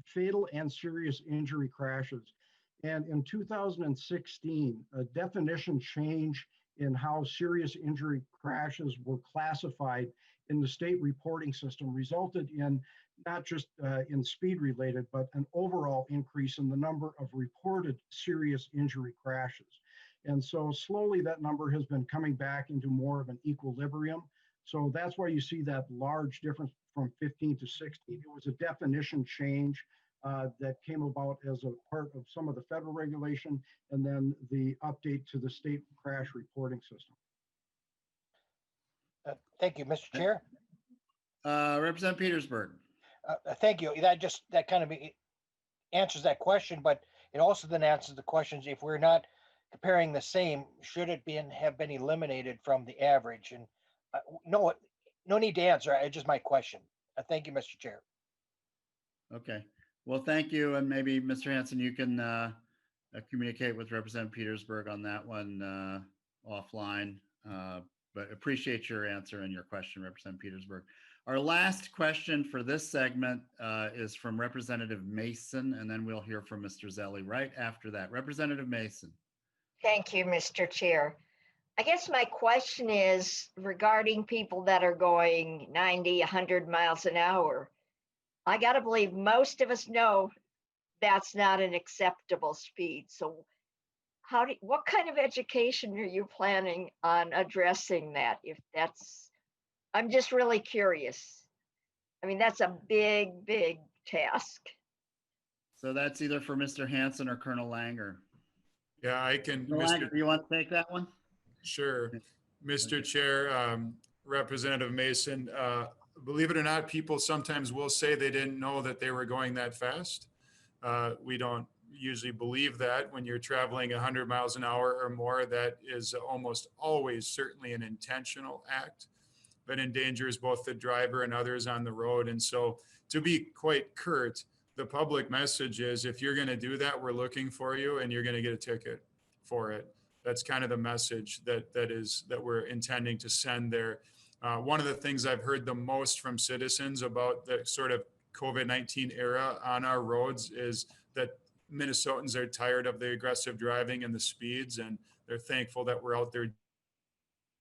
fatal and serious injury crashes. And in 2016, a definition change in how serious injury crashes were classified in the state reporting system resulted in not just in speed related, but an overall increase in the number of reported serious injury crashes. And so slowly that number has been coming back into more of an equilibrium. So that's why you see that large difference from 15 to 16. It was a definition change that came about as a part of some of the federal regulation and then the update to the state crash reporting system. Thank you, Mr. Chair. Representative Petersburg. Thank you. That kind of answers that question, but it also then answers the questions if we're not comparing the same, should it have been eliminated from the average? And no need to answer. It's just my question. Thank you, Mr. Chair. Okay. Well, thank you. And maybe Mr. Hanson, you can communicate with Representative Petersburg on that one offline. But appreciate your answer and your question, Representative Petersburg. Our last question for this segment is from Representative Mason, and then we'll hear from Mr. Zelle right after that. Representative Mason. Thank you, Mr. Chair. I guess my question is regarding people that are going 90, 100 miles an hour. I got to believe most of us know that's not an acceptable speed. So what kind of education are you planning on addressing that? I'm just really curious. I mean, that's a big, big task. So that's either for Mr. Hanson or Colonel Langer. Yeah, I can. Langer, do you want to take that one? Sure. Mr. Chair, Representative Mason. Believe it or not, people sometimes will say they didn't know that they were going that fast. We don't usually believe that when you're traveling 100 miles an hour or more. That is almost always certainly an intentional act that endangers both the driver and others on the road. And so, to be quite curt, the public message is, if you're going to do that, we're looking for you and you're going to get a ticket for it. That's kind of the message that we're intending to send there. One of the things I've heard the most from citizens about the sort of COVID-19 era on our roads is that Minnesotans are tired of the aggressive driving and the speeds, and they're thankful that we're out there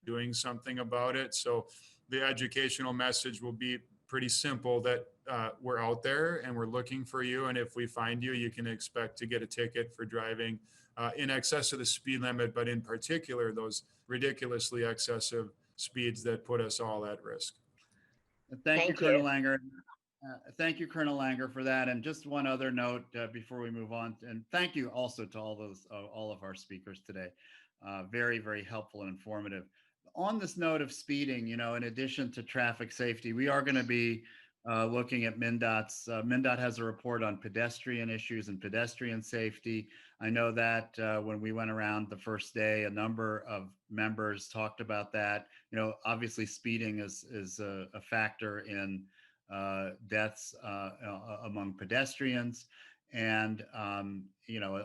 doing something about it. So the educational message will be pretty simple, that we're out there and we're looking for you. And if we find you, you can expect to get a ticket for driving in excess of the speed limit, but in particular, those ridiculously excessive speeds that put us all at risk. Thank you, Colonel Langer. Thank you, Colonel Langer, for that. And just one other note before we move on. And thank you also to all of our speakers today. Very, very helpful and informative. On this note of speeding, in addition to traffic safety, we are going to be looking at MnDOT's. MnDOT has a report on pedestrian issues and pedestrian safety. I know that when we went around the first day, a number of members talked about that. Obviously speeding is a factor in deaths among pedestrians. And,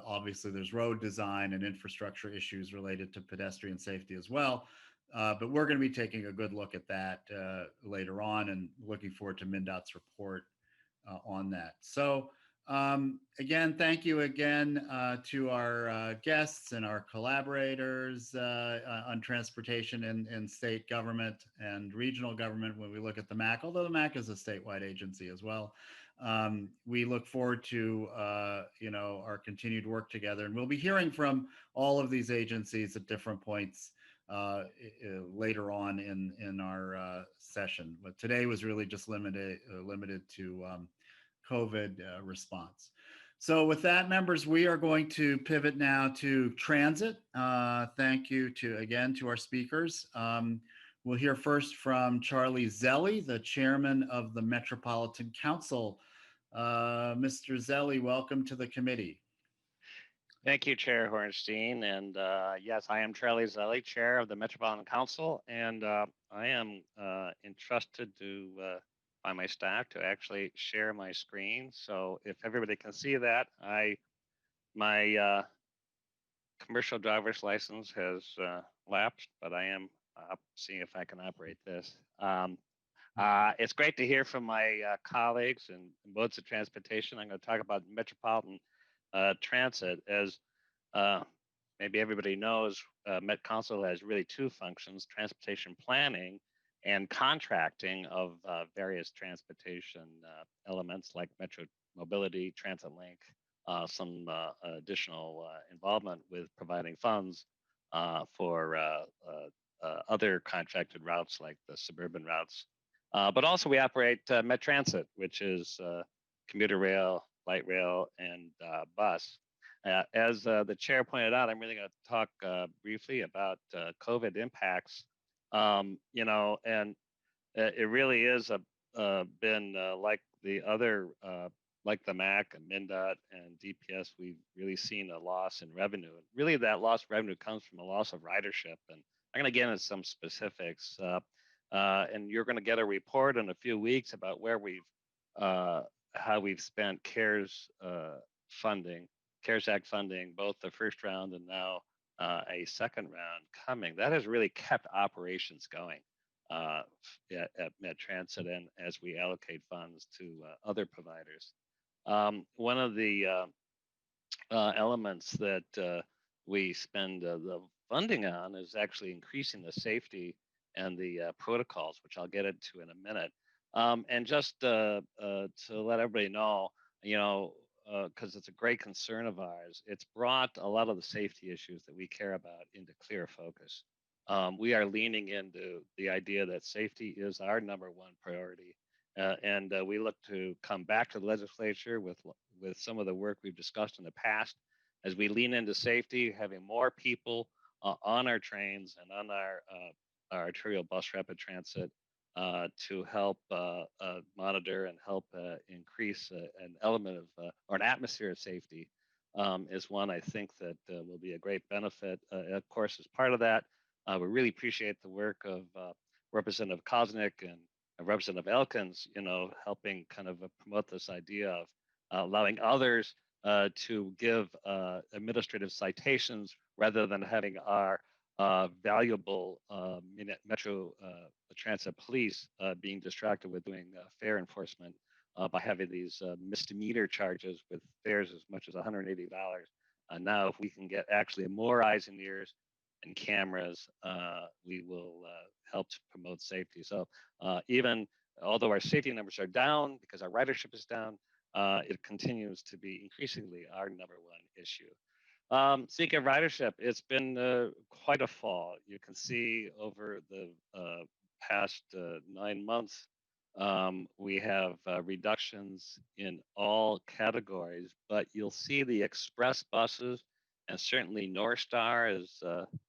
obviously there's road design and infrastructure issues related to pedestrian safety as well. But we're going to be taking a good look at that later on, and looking forward to MnDOT's report on that. So again, thank you again to our guests and our collaborators on transportation and state government and regional government when we look at the MAC, although the MAC is a statewide agency as well. We look forward to our continued work together, and we'll be hearing from all of these agencies at different points later on in our session. But today was really just limited to COVID response. So with that, members, we are going to pivot now to transit. Thank you again to our speakers. We'll hear first from Charlie Zelle, the chairman of the Metropolitan Council. Mr. Zelle, welcome to the committee. Thank you, Chair Hornstein. And yes, I am Charlie Zelle, Chair of the Metropolitan Council, and I am entrusted by my staff to actually share my screen. So if everybody can see that, my commercial driver's license has lapsed, but I am seeing if I can operate this. It's great to hear from my colleagues in modes of transportation. I'm going to talk about Metropolitan Transit. As maybe everybody knows, Met Council has really two functions: transportation planning and contracting of various transportation elements like Metro Mobility, Transit Link, some additional involvement with providing funds for other contracted routes like the suburban routes. But also we operate Met Transit, which is commuter rail, light rail, and bus. As the chair pointed out, I'm really going to talk briefly about COVID impacts. And it really is been like the other, like the MAC and MnDOT and DPS, we've really seen a loss in revenue. Really, that loss of revenue comes from a loss of ridership. And I'm going to get into some specifics. And you're going to get a report in a few weeks about where how we've spent CARES Act funding, both the first round and now a second round coming. That has really kept operations going at Met Transit, and as we allocate funds to other providers. One of the elements that we spend the funding on is actually increasing the safety and the protocols, which I'll get into in a minute. And just to let everybody know, because it's a great concern of ours, it's brought a lot of the safety issues that we care about into clear focus. We are leaning into the idea that safety is our number one priority. And we look to come back to the legislature with some of the work we've discussed in the past as we lean into safety, having more people on our trains and on our arterial bus rapid transit to help monitor and help increase an element of or an atmosphere of safety is one I think that will be a great benefit. Of course, as part of that, we really appreciate the work of Representative Koznick and Representative Elkins, helping kind of promote this idea of allowing others to give administrative citations rather than having our valuable Metro Transit police being distracted with doing fare enforcement by having these misdemeanor charges with fares as much as $180. Now, if we can get actually more eyes and ears and cameras, we will help to promote safety. So even although our safety numbers are down because our ridership is down, it continues to be increasingly our number one issue. Speaking of ridership, it's been quite a fall. You can see over the past 9 months, we have reductions in all categories, but you'll see the express buses and certainly North Star is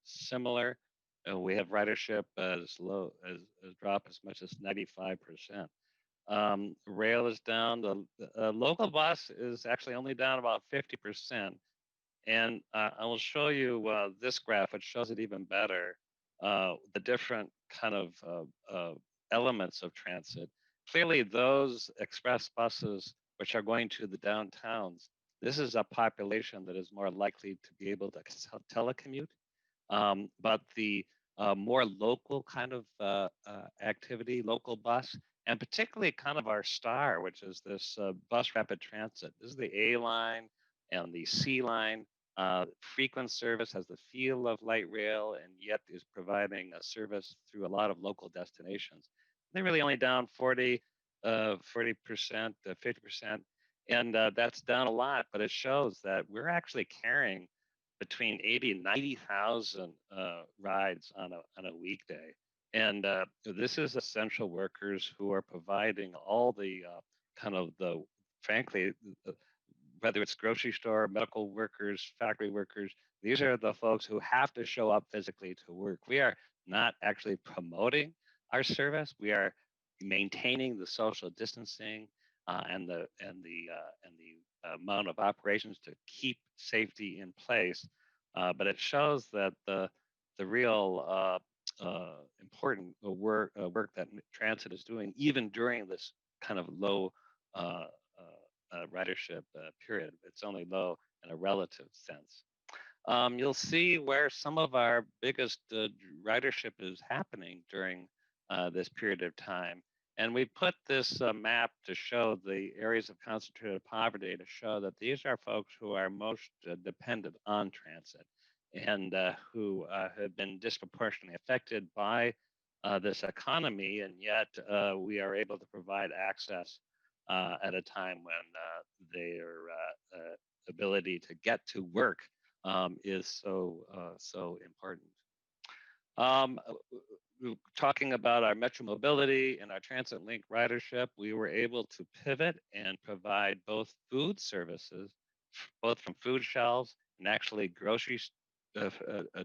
similar. We have ridership as low as drop as much as 95%. Rail is down. The local bus is actually only down about 50%. And I will show you this graph, which shows it even better, the different kind of elements of transit. Clearly, those express buses, which are going to the downtowns, this is a population that is more likely to be able to telecommute. But the more local kind of activity, local bus, and particularly kind of our star, which is this bus rapid transit. This is the A line and the C line. Frequent service, has the feel of light rail, and yet is providing a service through a lot of local destinations. They're really only down 40%, 50%, and that's down a lot, but it shows that we're actually carrying between 80 and 90,000 rides on a weekday. And this is essential workers who are providing all the frankly, whether it's grocery store, medical workers, factory workers, these are the folks who have to show up physically to work. We are not actually promoting our service. We are maintaining the social distancing and the amount of operations to keep safety in place. But it shows that the real important work that transit is doing, even during this kind of low ridership period. It's only low in a relative sense. You'll see where some of our biggest ridership is happening during this period of time. And we put this map to show the areas of concentrated poverty, to show that these are folks who are most dependent on transit and who have been disproportionately affected by this economy, and yet we are able to provide access at a time when their ability to get to work is so important. Talking about our Metro Mobility and our Transit Link ridership, we were able to pivot and provide both food services, both from food shelves and actually grocery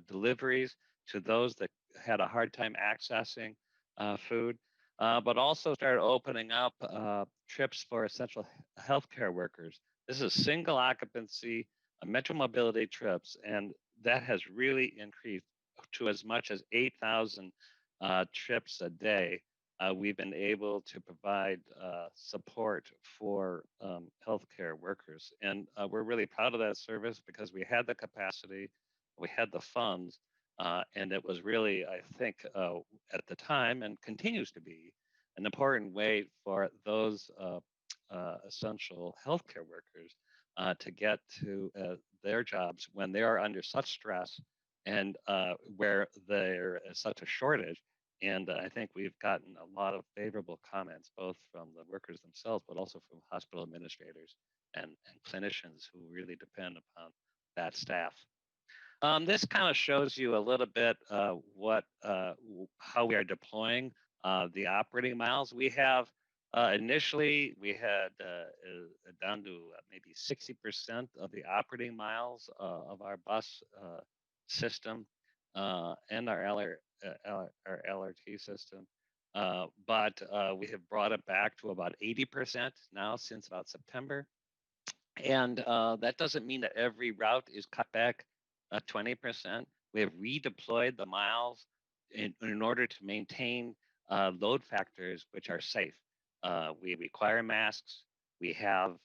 deliveries to those that had a hard time accessing food, but also started opening up trips for essential healthcare workers. This is single occupancy Metro Mobility trips, and that has really increased to as much as 8,000 trips a day. We've been able to provide support for healthcare workers. And we're really proud of that service because we had the capacity, we had the funds, and it was really, I think, at the time and continues to be an important way for those essential healthcare workers to get to their jobs when they are under such stress and where there is such a shortage. And I think we've gotten a lot of favorable comments, both from the workers themselves, but also from hospital administrators and clinicians who really depend upon that staff. This kind of shows you a little bit how we are deploying the operating miles. We have initially, we had down to maybe 60% of the operating miles of our bus system and our our LRT system. But we have brought it back to about 80% now since about September. And that doesn't mean that every route is cut back 20%. We have redeployed the miles in order to maintain load factors which are safe. We require masks. We have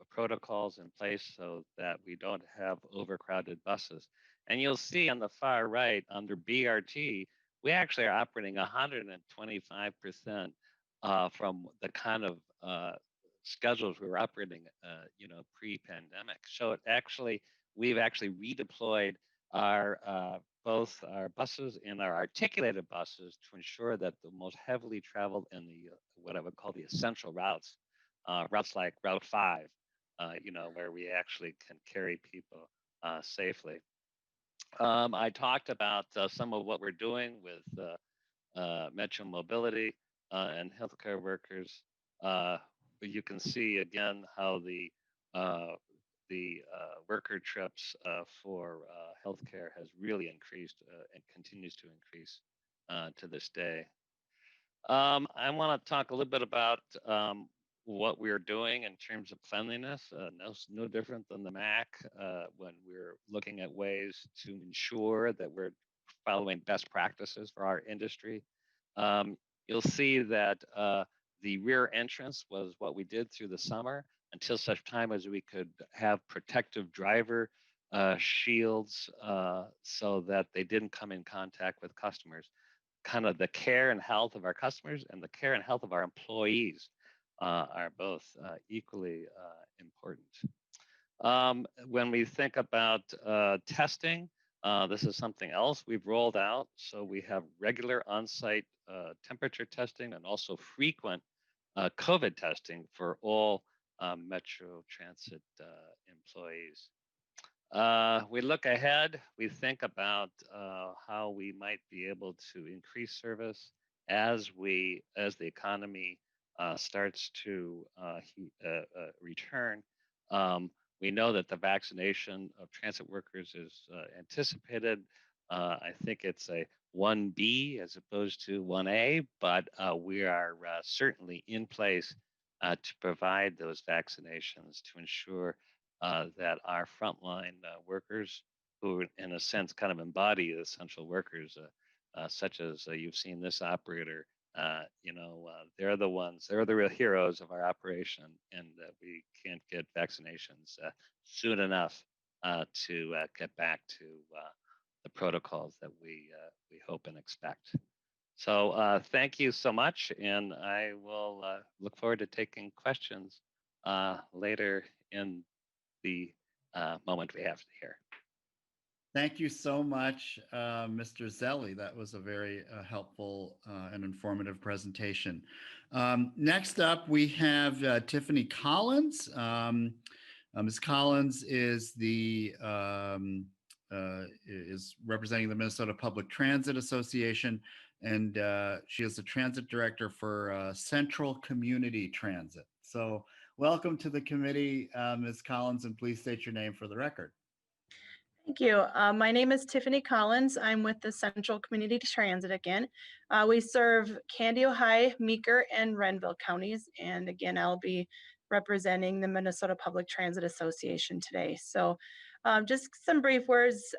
protocols in place so that we don't have overcrowded buses. And you'll see on the far right under BRT, we actually are operating 125% from the kind of schedules we were operating, pre-pandemic. So we've actually redeployed our both our buses and our articulated buses to ensure that the most heavily traveled and the what I would call the essential routes, routes like Route 5, where we actually can carry people safely. I talked about some of what we're doing with Metro Mobility and healthcare workers. You can see again how the worker trips for healthcare has really increased and continues to increase to this day. I want to talk a little bit about what we're doing in terms of cleanliness. No different than the MAC when we're looking at ways to ensure that we're following best practices for our industry. You'll see that the rear entrance was what we did through the summer until such time as we could have protective driver shields so that they didn't come in contact with customers. Kind of the care and health of our customers and the care and health of our employees are both equally important. When we think about testing, this is something else we've rolled out. So we have regular on-site temperature testing and also frequent COVID testing for all Metro Transit employees. We look ahead, we think about how we might be able to increase service as the economy starts to return. We know that the vaccination of transit workers is anticipated. I think it's a 1B as opposed to 1A, but we are certainly in place to provide those vaccinations to ensure that our frontline workers, who in a sense kind of embody the essential workers, such as you've seen this operator, they're the ones, they're the real heroes of our operation, and we can't get vaccinations soon enough to get back to the protocols that we hope and expect. So thank you so much, and I will look forward to taking questions later in the moment we have here. Thank you so much, Mr. Zelle. That was a very helpful and informative presentation. Next up, we have Tiffany Collins. Ms. Collins is is representing the Minnesota Public Transit Association, and she is the transit director for Central Community Transit. So welcome to the committee, Ms. Collins, and please state your name for the record. Thank you. My name is Tiffany Collins. I'm with the Central Community Transit again. We serve Candy, Ohio, Meeker, and Renville counties. And again, I'll be representing the Minnesota Public Transit Association today. So just some brief words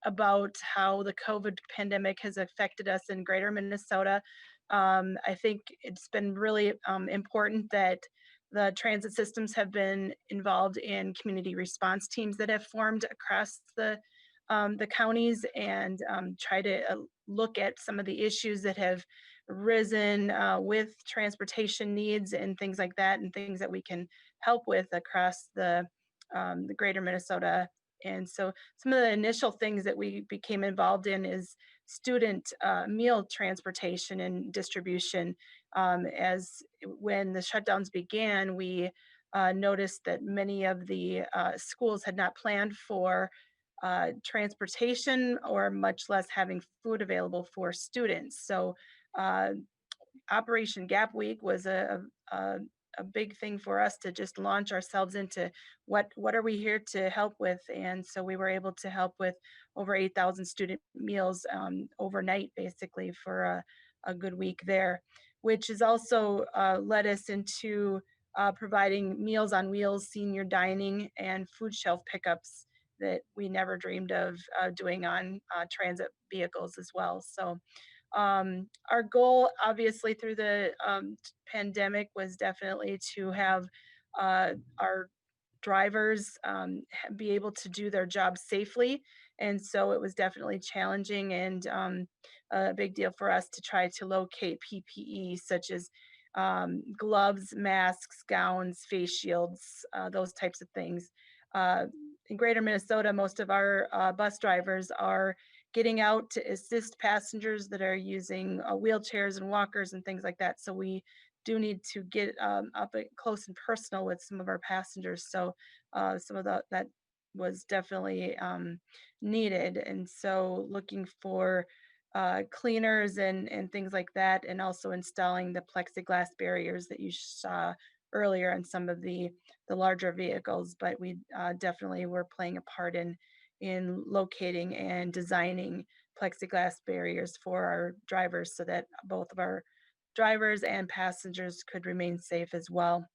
about how the COVID pandemic has affected us in greater Minnesota. I think it's been really important that the transit systems have been involved in community response teams that have formed across the counties and try to look at some of the issues that have risen with transportation needs and things like that, and things that we can help with across the greater Minnesota. And so some of the initial things that we became involved in is student meal transportation and distribution. As when the shutdowns began, we noticed that many of the schools had not planned for transportation, or much less having food available for students. So Operation Gap Week was a a big thing for us to just launch ourselves into what are we here to help with. And so we were able to help with over 8,000 student meals overnight, basically for a good week there, which has also led us into providing Meals on Wheels, senior dining, and food shelf pickups that we never dreamed of doing on transit vehicles as well. So our goal, obviously, through the pandemic was definitely to have our drivers be able to do their job safely. And so it was definitely challenging and a big deal for us to try to locate PPE such as gloves, masks, gowns, face shields, those types of things. In Greater Minnesota, most of our bus drivers are getting out to assist passengers that are using wheelchairs and walkers and things like that. So we do need to get up close and personal with some of our passengers. So some of that was definitely needed. And so looking for cleaners and things like that, and also installing the plexiglass barriers that you saw earlier in some of the larger vehicles. But we definitely were playing a part in locating and designing plexiglass barriers for our drivers so that both of our drivers and passengers could remain safe as well.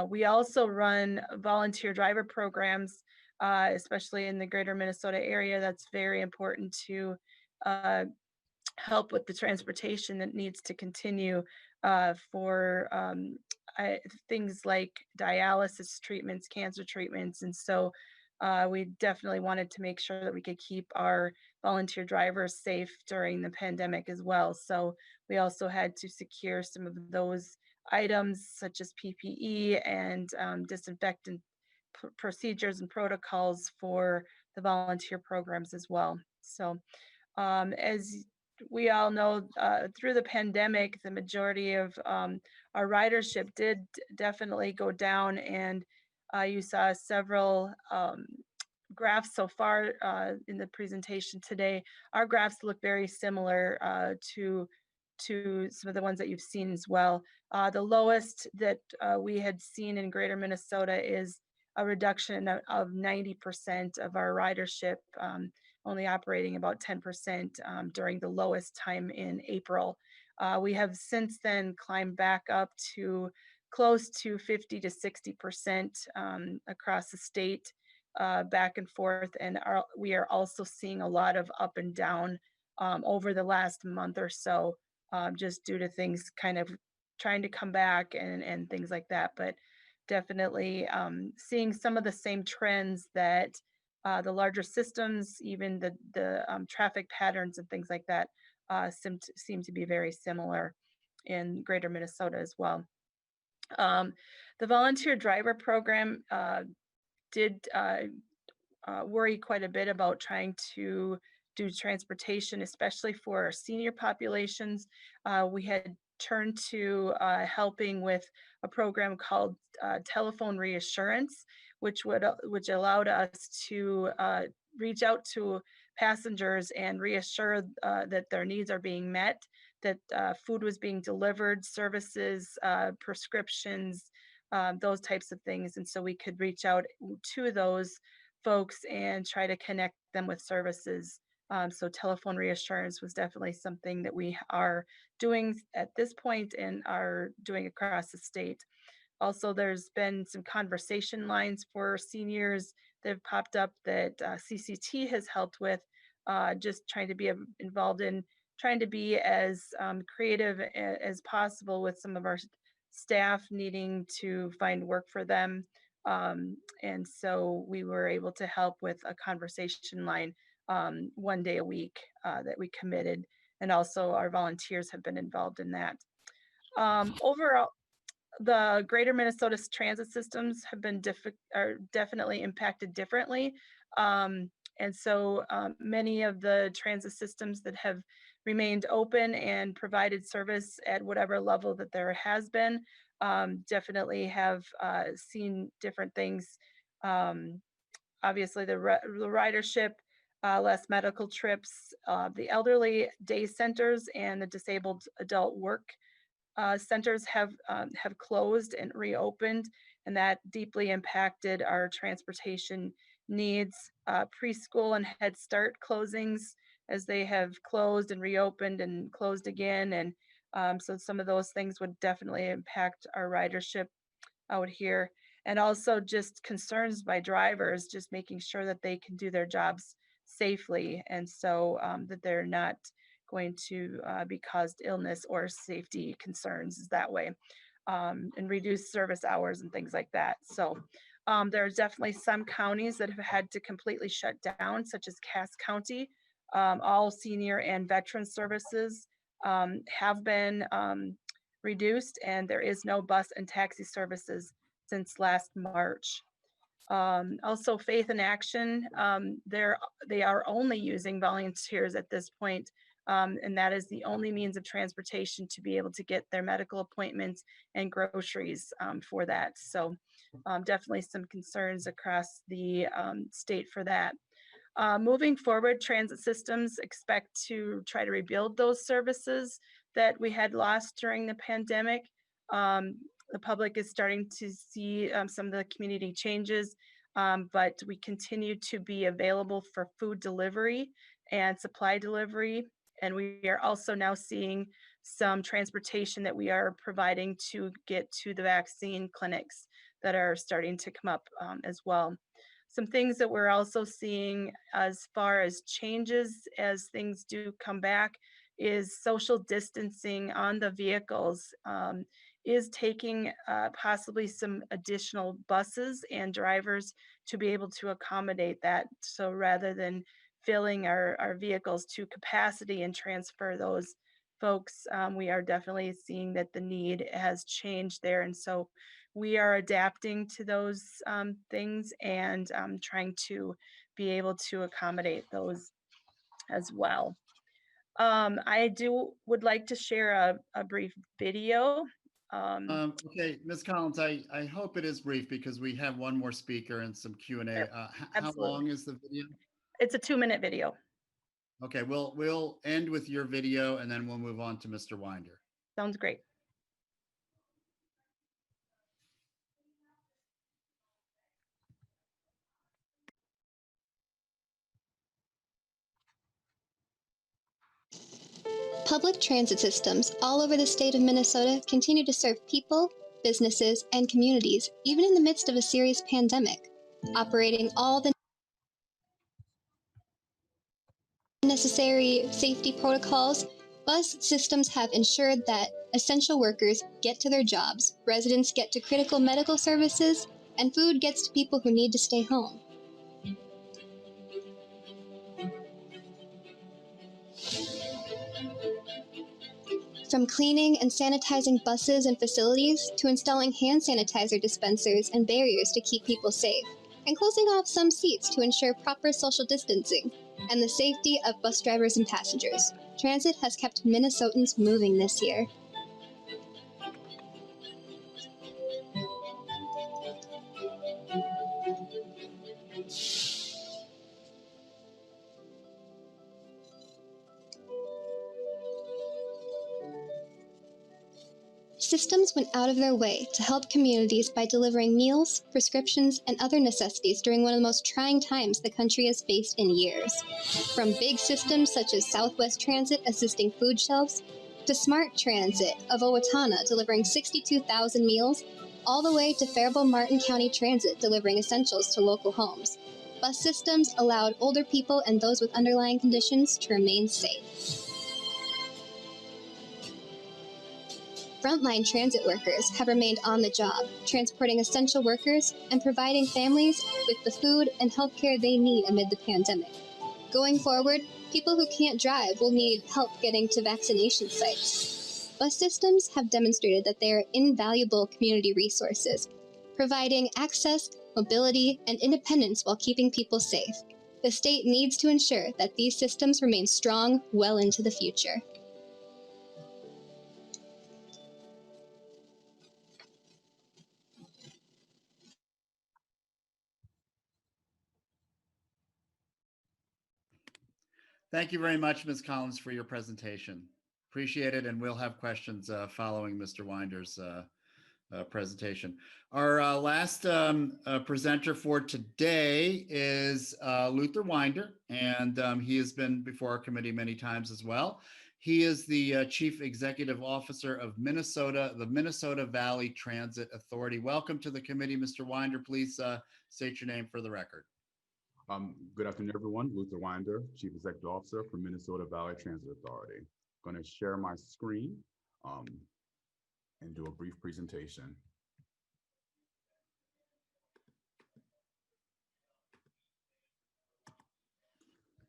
We also run volunteer driver programs, especially in the Greater Minnesota area. That's very important to help with the transportation that needs to continue for things like dialysis treatments, cancer treatments. And so we definitely wanted to make sure that we could keep our volunteer drivers safe during the pandemic as well. So we also had to secure some of those items such as PPE and disinfectant procedures and protocols for the volunteer programs as well. So as we all know, through the pandemic, the majority of our ridership did definitely go down, and you saw several graphs so far in the presentation today. Our graphs look very similar to some of the ones that you've seen as well. The lowest that we had seen in Greater Minnesota is a reduction of 90% of our ridership, only operating about 10% during the lowest time in April. We have since then climbed back up to close to 50 to 60% across the state, back and forth. And we are also seeing a lot of up and down over the last month or so, just due to things kind of trying to come back and things like that. But definitely seeing some of the same trends that the larger systems, even the traffic patterns and things like that seem to be very similar in Greater Minnesota as well. The volunteer driver program did worry quite a bit about trying to do transportation, especially for our senior populations. We had turned to helping with a program called telephone reassurance, which allowed us to reach out to passengers and reassure that their needs are being met, that food was being delivered, services, prescriptions, those types of things. And so we could reach out to those folks and try to connect them with services. So telephone reassurance was definitely something that we are doing at this point and are doing across the state. Also, there's been some conversation lines for seniors that have popped up that CCT has helped with, just trying to be involved in trying to be as creative as possible with some of our staff needing to find work for them. And so we were able to help with a conversation line 1 day a week that we committed. And also our volunteers have been involved in that. Overall, the Greater Minnesota transit systems have been definitely impacted differently. And so many of the transit systems that have remained open and provided service at whatever level that there has been definitely have seen different things. Obviously, the ridership, less medical trips, the elderly day centers, and the disabled adult work centers have closed and reopened, and that deeply impacted our transportation needs. Preschool and Head Start closings as they have closed and reopened and closed again. And so some of those things would definitely impact our ridership out here. And also just concerns by drivers, just making sure that they can do their jobs safely. And so that they're not going to be caused illness or safety concerns that way, and reduce service hours and things like that. So there's definitely some counties that have had to completely shut down, such as Cass County. All senior and veteran services have been reduced, and there is no bus and taxi services since last March. Also, Faith in Action, they are only using volunteers at this point, and that is the only means of transportation to be able to get their medical appointments and groceries for that. So definitely some concerns across the state for that. Moving forward, transit systems expect to try to rebuild those services that we had lost during the pandemic. The public is starting to see some of the community changes, but we continue to be available for food delivery and supply delivery. And we are also now seeing some transportation that we are providing to get to the vaccine clinics that are starting to come up as well. Some things that we're also seeing as far as changes as things do come back is social distancing on the vehicles is taking possibly some additional buses and drivers to be able to accommodate that. So rather than filling our vehicles to capacity and transfer those folks, we are definitely seeing that the need has changed there. And so we are adapting to those things and trying to be able to accommodate those as well. I would like to share a brief video. Okay, Ms. Collins, I hope it is brief because we have one more speaker and some Q&A. How Absolutely. long is the video? It's a 2-minute video. Okay, we'll end with your video and then we'll move on to Mr. Wynder. Sounds great. Public transit systems all over the state of Minnesota continue to serve people, businesses, and communities, even in the midst of a serious pandemic. Operating all the necessary safety protocols, bus systems have ensured that essential workers get to their jobs, residents get to critical medical services, and food gets to people who need to stay home. From cleaning and sanitizing buses and facilities to installing hand sanitizer dispensers and barriers to keep people safe, and closing off some seats to ensure proper social distancing and the safety of bus drivers and passengers, transit has kept Minnesotans moving this year. Systems went out of their way to help communities by delivering meals, prescriptions, and other necessities during one of the most trying times the country has faced in years. From big systems such as Southwest Transit assisting food shelves, to Smart Transit of Owatonna delivering 62,000 meals, all the way to Faribault-Martin County Transit delivering essentials to local homes. Bus systems allowed older people and those with underlying conditions to remain safe. Frontline transit workers have remained on the job, transporting essential workers and providing families with the food and healthcare they need amid the pandemic. Going forward, people who can't drive will need help getting to vaccination sites. Bus systems have demonstrated that they are invaluable community resources, providing access, mobility, and independence while keeping people safe. The state needs to ensure that these systems remain strong well into the future. Thank you very much, Ms. Collins, for your presentation. Appreciate it, and we'll have questions following Mr. Winder's presentation. Our last presenter for today is Luther Wynder, and he has been before our committee many times as well. He is the Chief Executive Officer of Minnesota, the Minnesota Valley Transit Authority. Welcome to the committee, Mr. Wynder. Please state your name for the record. Good afternoon, everyone. Luther Wynder, Chief Executive Officer for Minnesota Valley Transit Authority. I'm going to share my screen and do a brief presentation.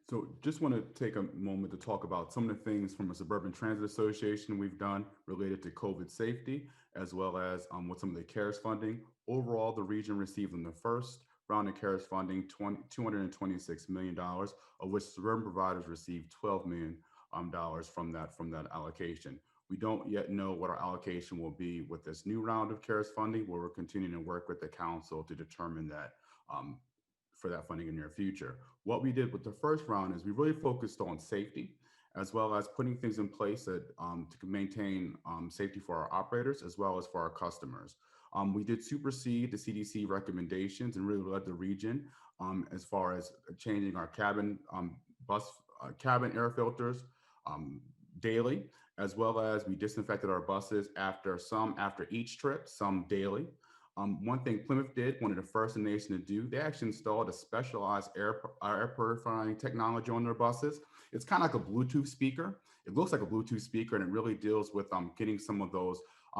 So just want to take a moment to talk about some of the things from a Suburban Transit Association we've done related to COVID safety, as well as with some of the CARES funding. Overall, the region received in the first round of CARES funding $226 million, of which suburban providers received $12 million from that allocation. We don't yet know what our allocation will be with this new round of CARES funding, where we're continuing to work with the council to determine that for that funding in the near future. What we did with the first round is we really focused on safety, as well as putting things in place that to maintain safety for our operators as well as for our customers. We did supersede the CDC recommendations and really led the region as far as changing our cabin air filters daily, as well as we disinfected our buses after each trip, some daily. One thing Plymouth did, one of the first in the nation to do, they actually installed a specialized air purifying technology on their buses. It's kind of like a Bluetooth speaker. It looks like a Bluetooth speaker, and it really deals with getting some of those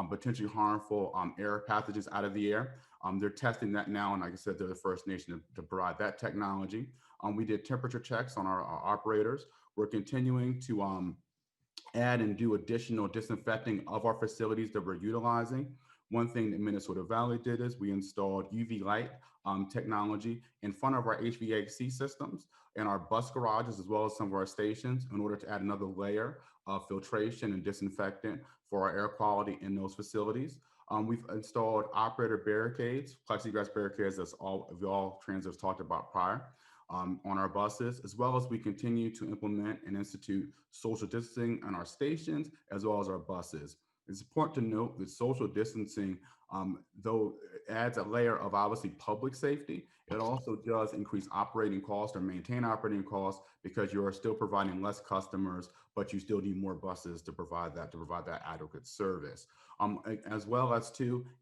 potentially harmful air pathogens out of the air. They're testing that now, and like I said, they're the first nation to provide that technology. We did temperature checks on our operators. We're continuing to add and do additional disinfecting of our facilities that we're utilizing. One thing that Minnesota Valley did is we installed UV light technology in front of our HVAC systems in our bus garages, as well as some of our stations, in order to add another layer of filtration and disinfectant for our air quality in those facilities. We've installed operator barricades, plexiglass barricades, that's all transits talked about prior, on our buses, as well as we continue to implement and institute social distancing on our stations, as well as our buses. It's important to note that social distancing, though it adds a layer of obviously public safety, it also does increase operating costs or maintain operating costs because you are still providing less customers, but you still need more buses to provide that adequate service. As well as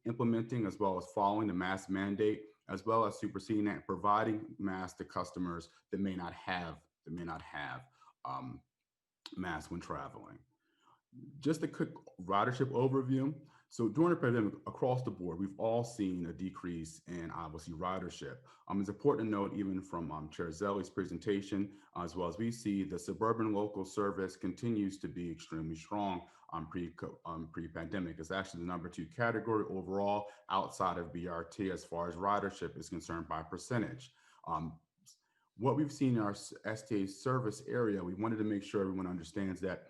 implementing as well as following the mask mandate, as well as superseding and providing masks to customers that may not have masks when traveling. Just a quick ridership overview. So during the pandemic, across the board, we've all seen a decrease in obviously ridership. It's important to note, even from Chair Zelle's presentation, as well as we see, the suburban local service continues to be extremely strong pre-pandemic. It's actually the #2 category overall outside of BRT as far as ridership is concerned by percentage. What we've seen in our STA service area, we wanted to make sure everyone understands that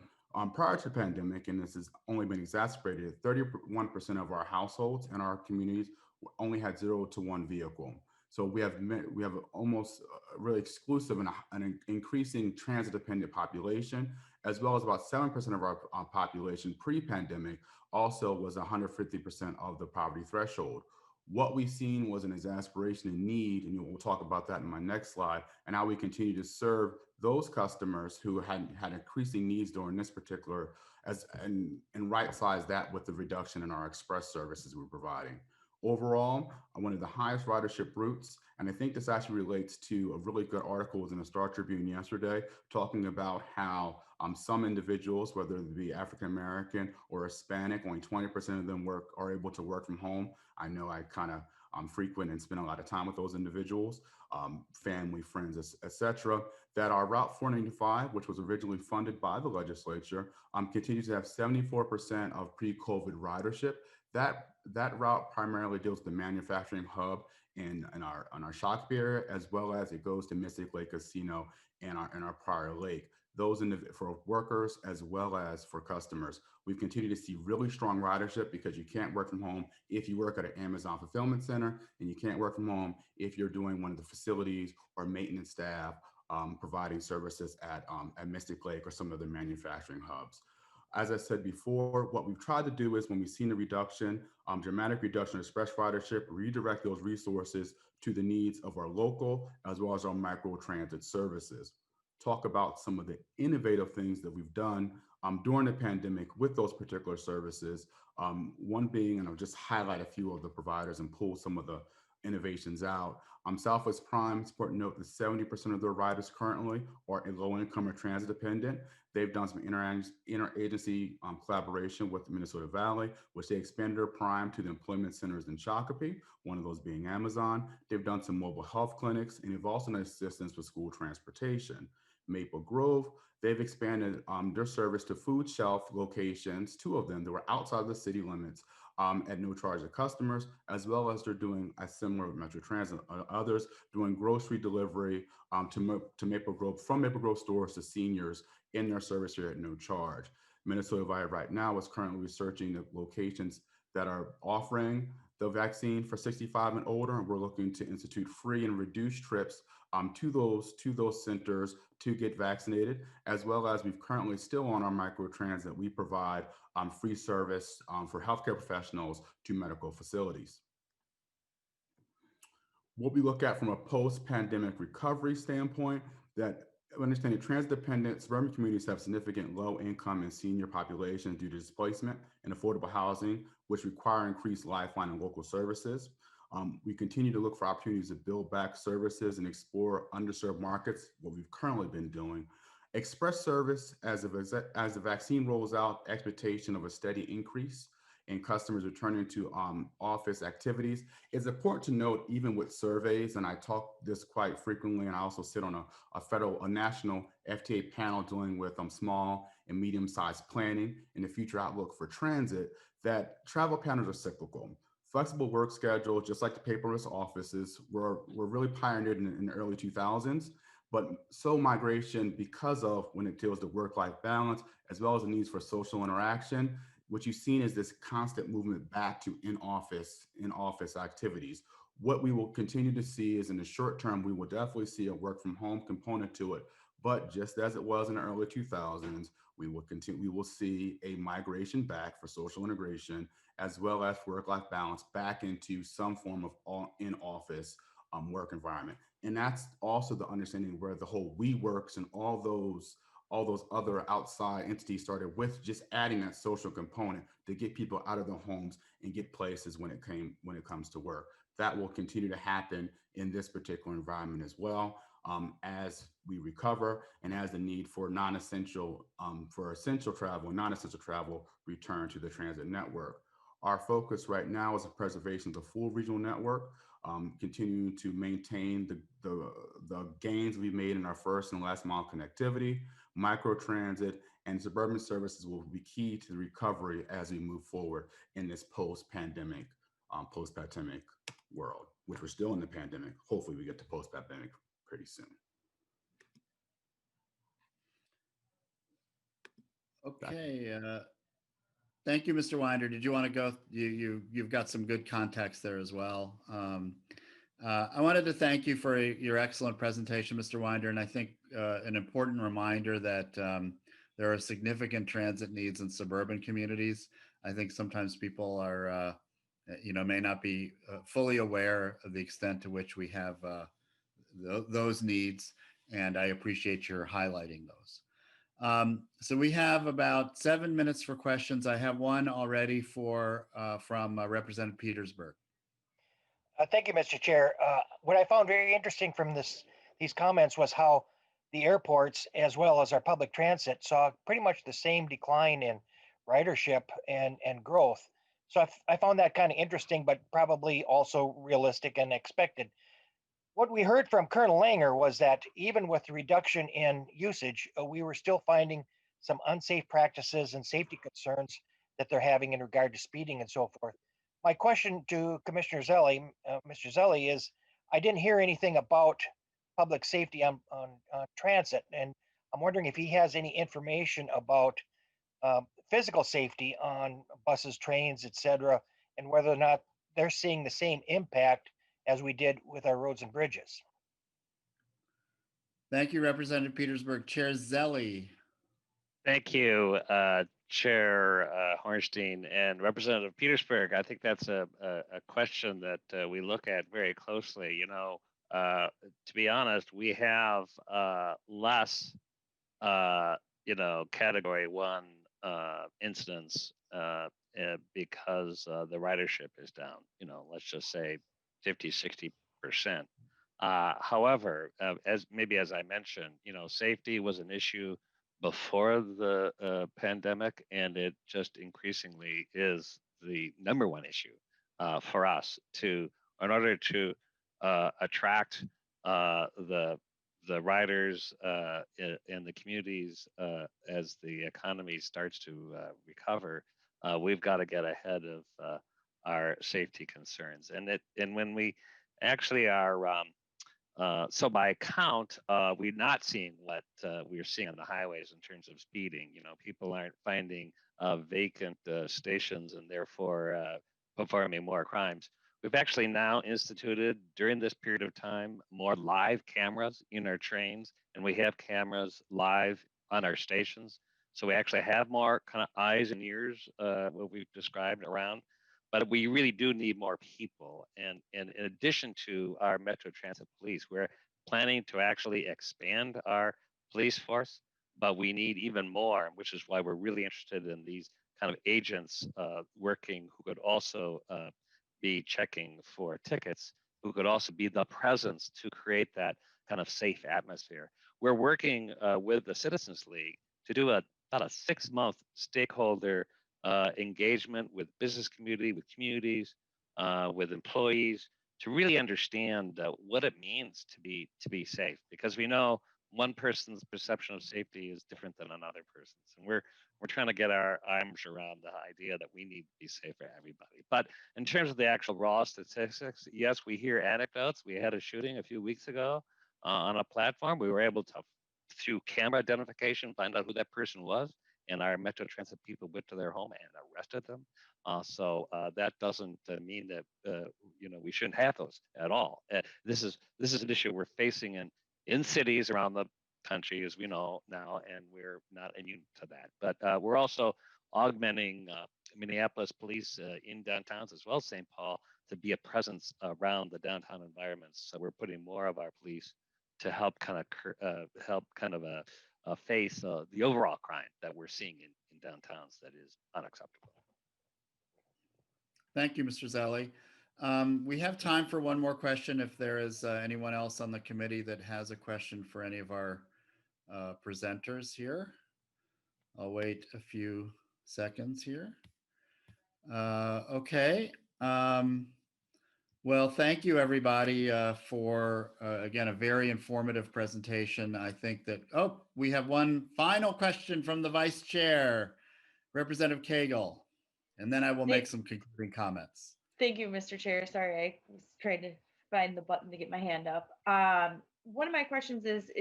prior to the pandemic, and this has only been exacerbated, 31% of our households in our communities only had 0 to 1 vehicle. So we have almost really exclusive and an increasing transit-dependent population, as well as about 7% of our population pre-pandemic also was 150% of the poverty threshold. What we've seen was an exacerbation in need, and we'll talk about that in my next slide, and how we continue to serve those customers who had increasing needs during this particular, and right-size that with the reduction in our express services we're providing. Overall, one of the highest ridership routes, and I think this actually relates to a really good article in the Star Tribune yesterday, talking about how some individuals, whether it be African-American or Hispanic, only 20% of them are able to work from home. I know I kind of frequent and spend a lot of time with those individuals, family, friends, etc. That our Route 495, which was originally funded by the legislature, continues to have 74% of pre-COVID ridership. That route primarily deals with the manufacturing hub in our Shakopee area, as well as it goes to Mystic Lake Casino and our Prior Lake. Those for workers as well as for customers. We've continued to see really strong ridership because you can't work from home if you work at an Amazon fulfillment center, and you can't work from home if you're doing one of the facilities or maintenance staff providing services at Mystic Lake or some of the manufacturing hubs. As I said before, what we've tried to do is when we've seen a reduction, dramatic reduction in express ridership, redirect those resources to the needs of our local as well as our micro transit services. Talk about some of the innovative things that we've done during the pandemic with those particular services. One being, and I'll just highlight a few of the providers and pull some of the innovations out. Southwest Prime, it's important to note that 70% of their riders currently are low income or transit dependent. They've done some interagency collaboration with the Minnesota Valley, which they expanded their Prime to the employment centers in Shakopee, one of those being Amazon. They've done some mobile health clinics, and they've also done assistance with school transportation. Maple Grove, they've expanded their service to food shelf locations, 2 of them that were outside the city limits, at no charge to customers, as well as they're doing a similar with Metro Transit. Others doing grocery delivery to Maple Grove, from Maple Grove stores to seniors in their service here at no charge. Minnesota Valley right now is currently researching the locations that are offering the vaccine for 65 and older, and we're looking to institute free and reduced trips to those centers to get vaccinated, as well as we've currently still on our microtransit, we provide free service for healthcare professionals to medical facilities. What we look at from a post-pandemic recovery standpoint, that understanding transit-dependent suburban communities have significant low-income and senior populations due to displacement and affordable housing, which require increased lifeline and local services. We continue to look for opportunities to build back services and explore underserved markets, what we've currently been doing. Express service, as the vaccine rolls out, expectation of a steady increase in customers returning to office activities. It's important to note, even with surveys, and I talk this quite frequently, and I also sit on a national FTA panel dealing with small and medium-sized planning and the future outlook for transit, that travel patterns are cyclical. Flexible work schedule, just like the paperless offices, were really pioneered in the early 2000s, but so migration, because of when it deals to work-life balance, as well as the needs for social interaction, what you've seen is this constant movement back to in-office activities. What we will continue to see is in the short term, we will definitely see a work from home component to it. But just as it was in the early 2000s, we will see a migration back for social integration, as well as work-life balance back into some form of in-office work environment. And that's also the understanding where the whole WeWorks and all those other outside entities started, with just adding that social component to get people out of their homes and get places when it comes to work. That will continue to happen in this particular environment as well, as we recover and as the need for essential travel and non-essential travel return to the transit network. Our focus right now is the preservation of the full regional network, continuing to maintain the gains we've made in our first and last mile connectivity. Microtransit and suburban services will be key to the recovery as we move forward in this post-pandemic world, which we're still in the pandemic. Hopefully we get to post-pandemic pretty soon. Okay. Thank you, Mr. Wynder. Did you want to go? You've got some good context there as well. I wanted to thank you for your excellent presentation, Mr. Wynder, and I think an important reminder that there are significant transit needs in suburban communities. I think sometimes people are, may not be fully aware of the extent to which we have those needs, and I appreciate your highlighting those. So we have about 7 minutes for questions. I have one already from Representative Petersburg. Thank you, Mr. Chair. What I found very interesting from these comments was how the airports, as well as our public transit, saw pretty much the same decline in ridership and growth. So I found that kind of interesting, but probably also realistic and expected. What we heard from Colonel Langer was that even with the reduction in usage, we were still finding some unsafe practices and safety concerns that they're having in regard to speeding and so forth. My question to Commissioner Zelle, Mr. Zelle, is I didn't hear anything about public safety on transit, and I'm wondering if he has any information about physical safety on buses, trains, etc., and whether or not they're seeing the same impact as we did with our roads and bridges. Thank you, Representative Petersburg. Chair Zelle. Thank you, Chair Hornstein and Representative Petersburg, I think that's a question that we look at very closely. You know, to be honest, we have less, you know, category 1 incidents because the ridership is down, you know, let's just say 50, 60%. However, as I mentioned, you know, safety was an issue before the pandemic, and it just increasingly is the number 1 issue for us in order to attract the riders in the communities as the economy starts to recover. We've got to get ahead of our safety concerns, and when we actually are. So by count, we're not seeing what we're seeing on the highways in terms of speeding. You know, people aren't finding vacant stations and therefore performing more crimes. We've actually now instituted during this period of time more live cameras in our trains, and we have cameras live on our stations. So we actually have more kind of eyes and ears, what we've described around. But we really do need more people. And in addition to our Metro Transit Police, we're planning to actually expand our police force, but we need even more, which is why we're really interested in these kind of agents working who could also be checking for tickets, who could also be the presence to create that kind of safe atmosphere. We're working with the Citizens League to do about a 6-month stakeholder engagement with business community, with communities, with employees, to really understand what it means to be safe. Because we know one person's perception of safety is different than another person's, and we're trying to get our arms around the idea that we need to be safe for everybody. But in terms of the actual raw statistics, yes, we hear anecdotes. We had a shooting a few weeks ago on a platform. We were able to, through camera identification, find out who that person was. And our Metro Transit people went to their home and arrested them. So that doesn't mean that you know, we shouldn't have those at all. This is an issue we're facing in cities around the country, as we know now, and we're not immune to that. But we're also augmenting Minneapolis police in downtowns as well as St. Paul to be a presence around the downtown environments. So we're putting more of our police to help kind of face the overall crime that we're seeing in downtowns that is unacceptable. Thank you, Mr. Zelle. We have time for one more question if there is anyone else on the committee that has a question for any of our presenters here. I'll wait a few seconds here. Okay. Well, thank you, everybody, for, again, a very informative presentation. I think that, we have one final question from the Vice Chair, Representative Cagle, and then I will make some concluding comments. Thank you, Mr. Chair. Sorry, I was trying to find the button to get my hand up. One of my questions is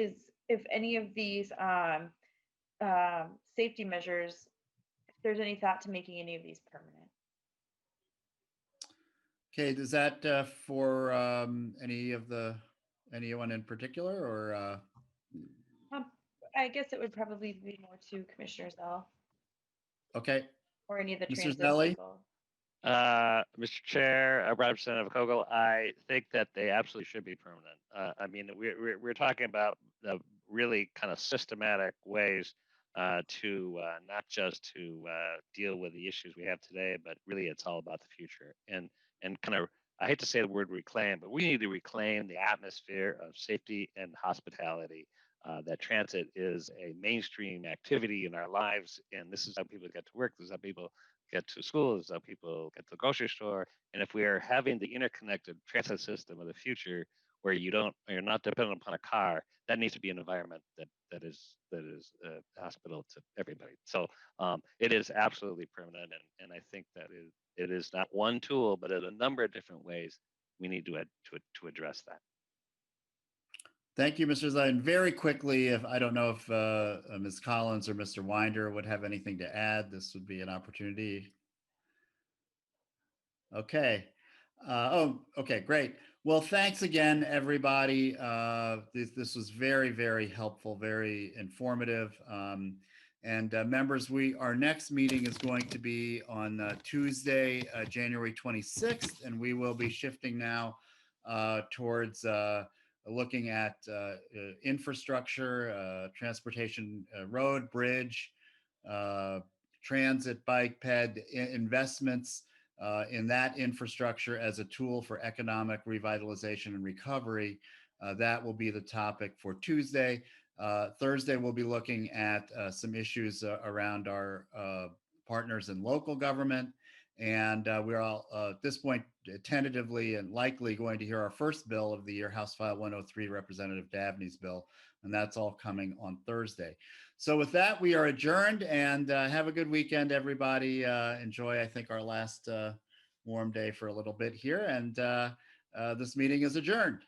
if any of these safety measures, if there's any thought to making any of these permanent. Okay, is that for anyone in particular, or? I guess it would probably be more to Commissioner Zelle. Okay. Or any of the Mr. transit Zelle? people. Mr. Chair, Representative Kogel, I think that they absolutely should be permanent. I mean, we're talking about the really kind of systematic ways to not just to deal with the issues we have today, but really it's all about the future. And kind of, I hate to say the word reclaim, but we need to reclaim the atmosphere of safety and hospitality. That transit is a mainstream activity in our lives, and this is how people get to work. This is how people get to school. This is how people get to the grocery store. And if we are having the interconnected transit system of the future, where you're not dependent upon a car, that needs to be an environment that is hospitable to everybody. So it is absolutely permanent, and I think that it is not one tool, but in a number of different ways we need to address that. Thank you, Mr. Zelle. Very quickly, I don't know if Ms. Collins or Mr. Wynder would have anything to add, this would be an opportunity. Okay. Okay, great. Well, thanks again, everybody. This was very, very helpful, very informative. And members, our next meeting is going to be on Tuesday, January 26th, and we will be shifting now towards looking at infrastructure, transportation, road, bridge, transit, bike, ped investments in that infrastructure as a tool for economic revitalization and recovery. That will be the topic for Tuesday. Thursday, we'll be looking at some issues around our partners in local government. And we're all, at this point, tentatively and likely going to hear our first bill of the year, House File 103, Representative Dabney's bill. And that's all coming on Thursday. So with that, we are adjourned, and have a good weekend, everybody. Enjoy, I think, our last warm day for a little bit here. And this meeting is adjourned.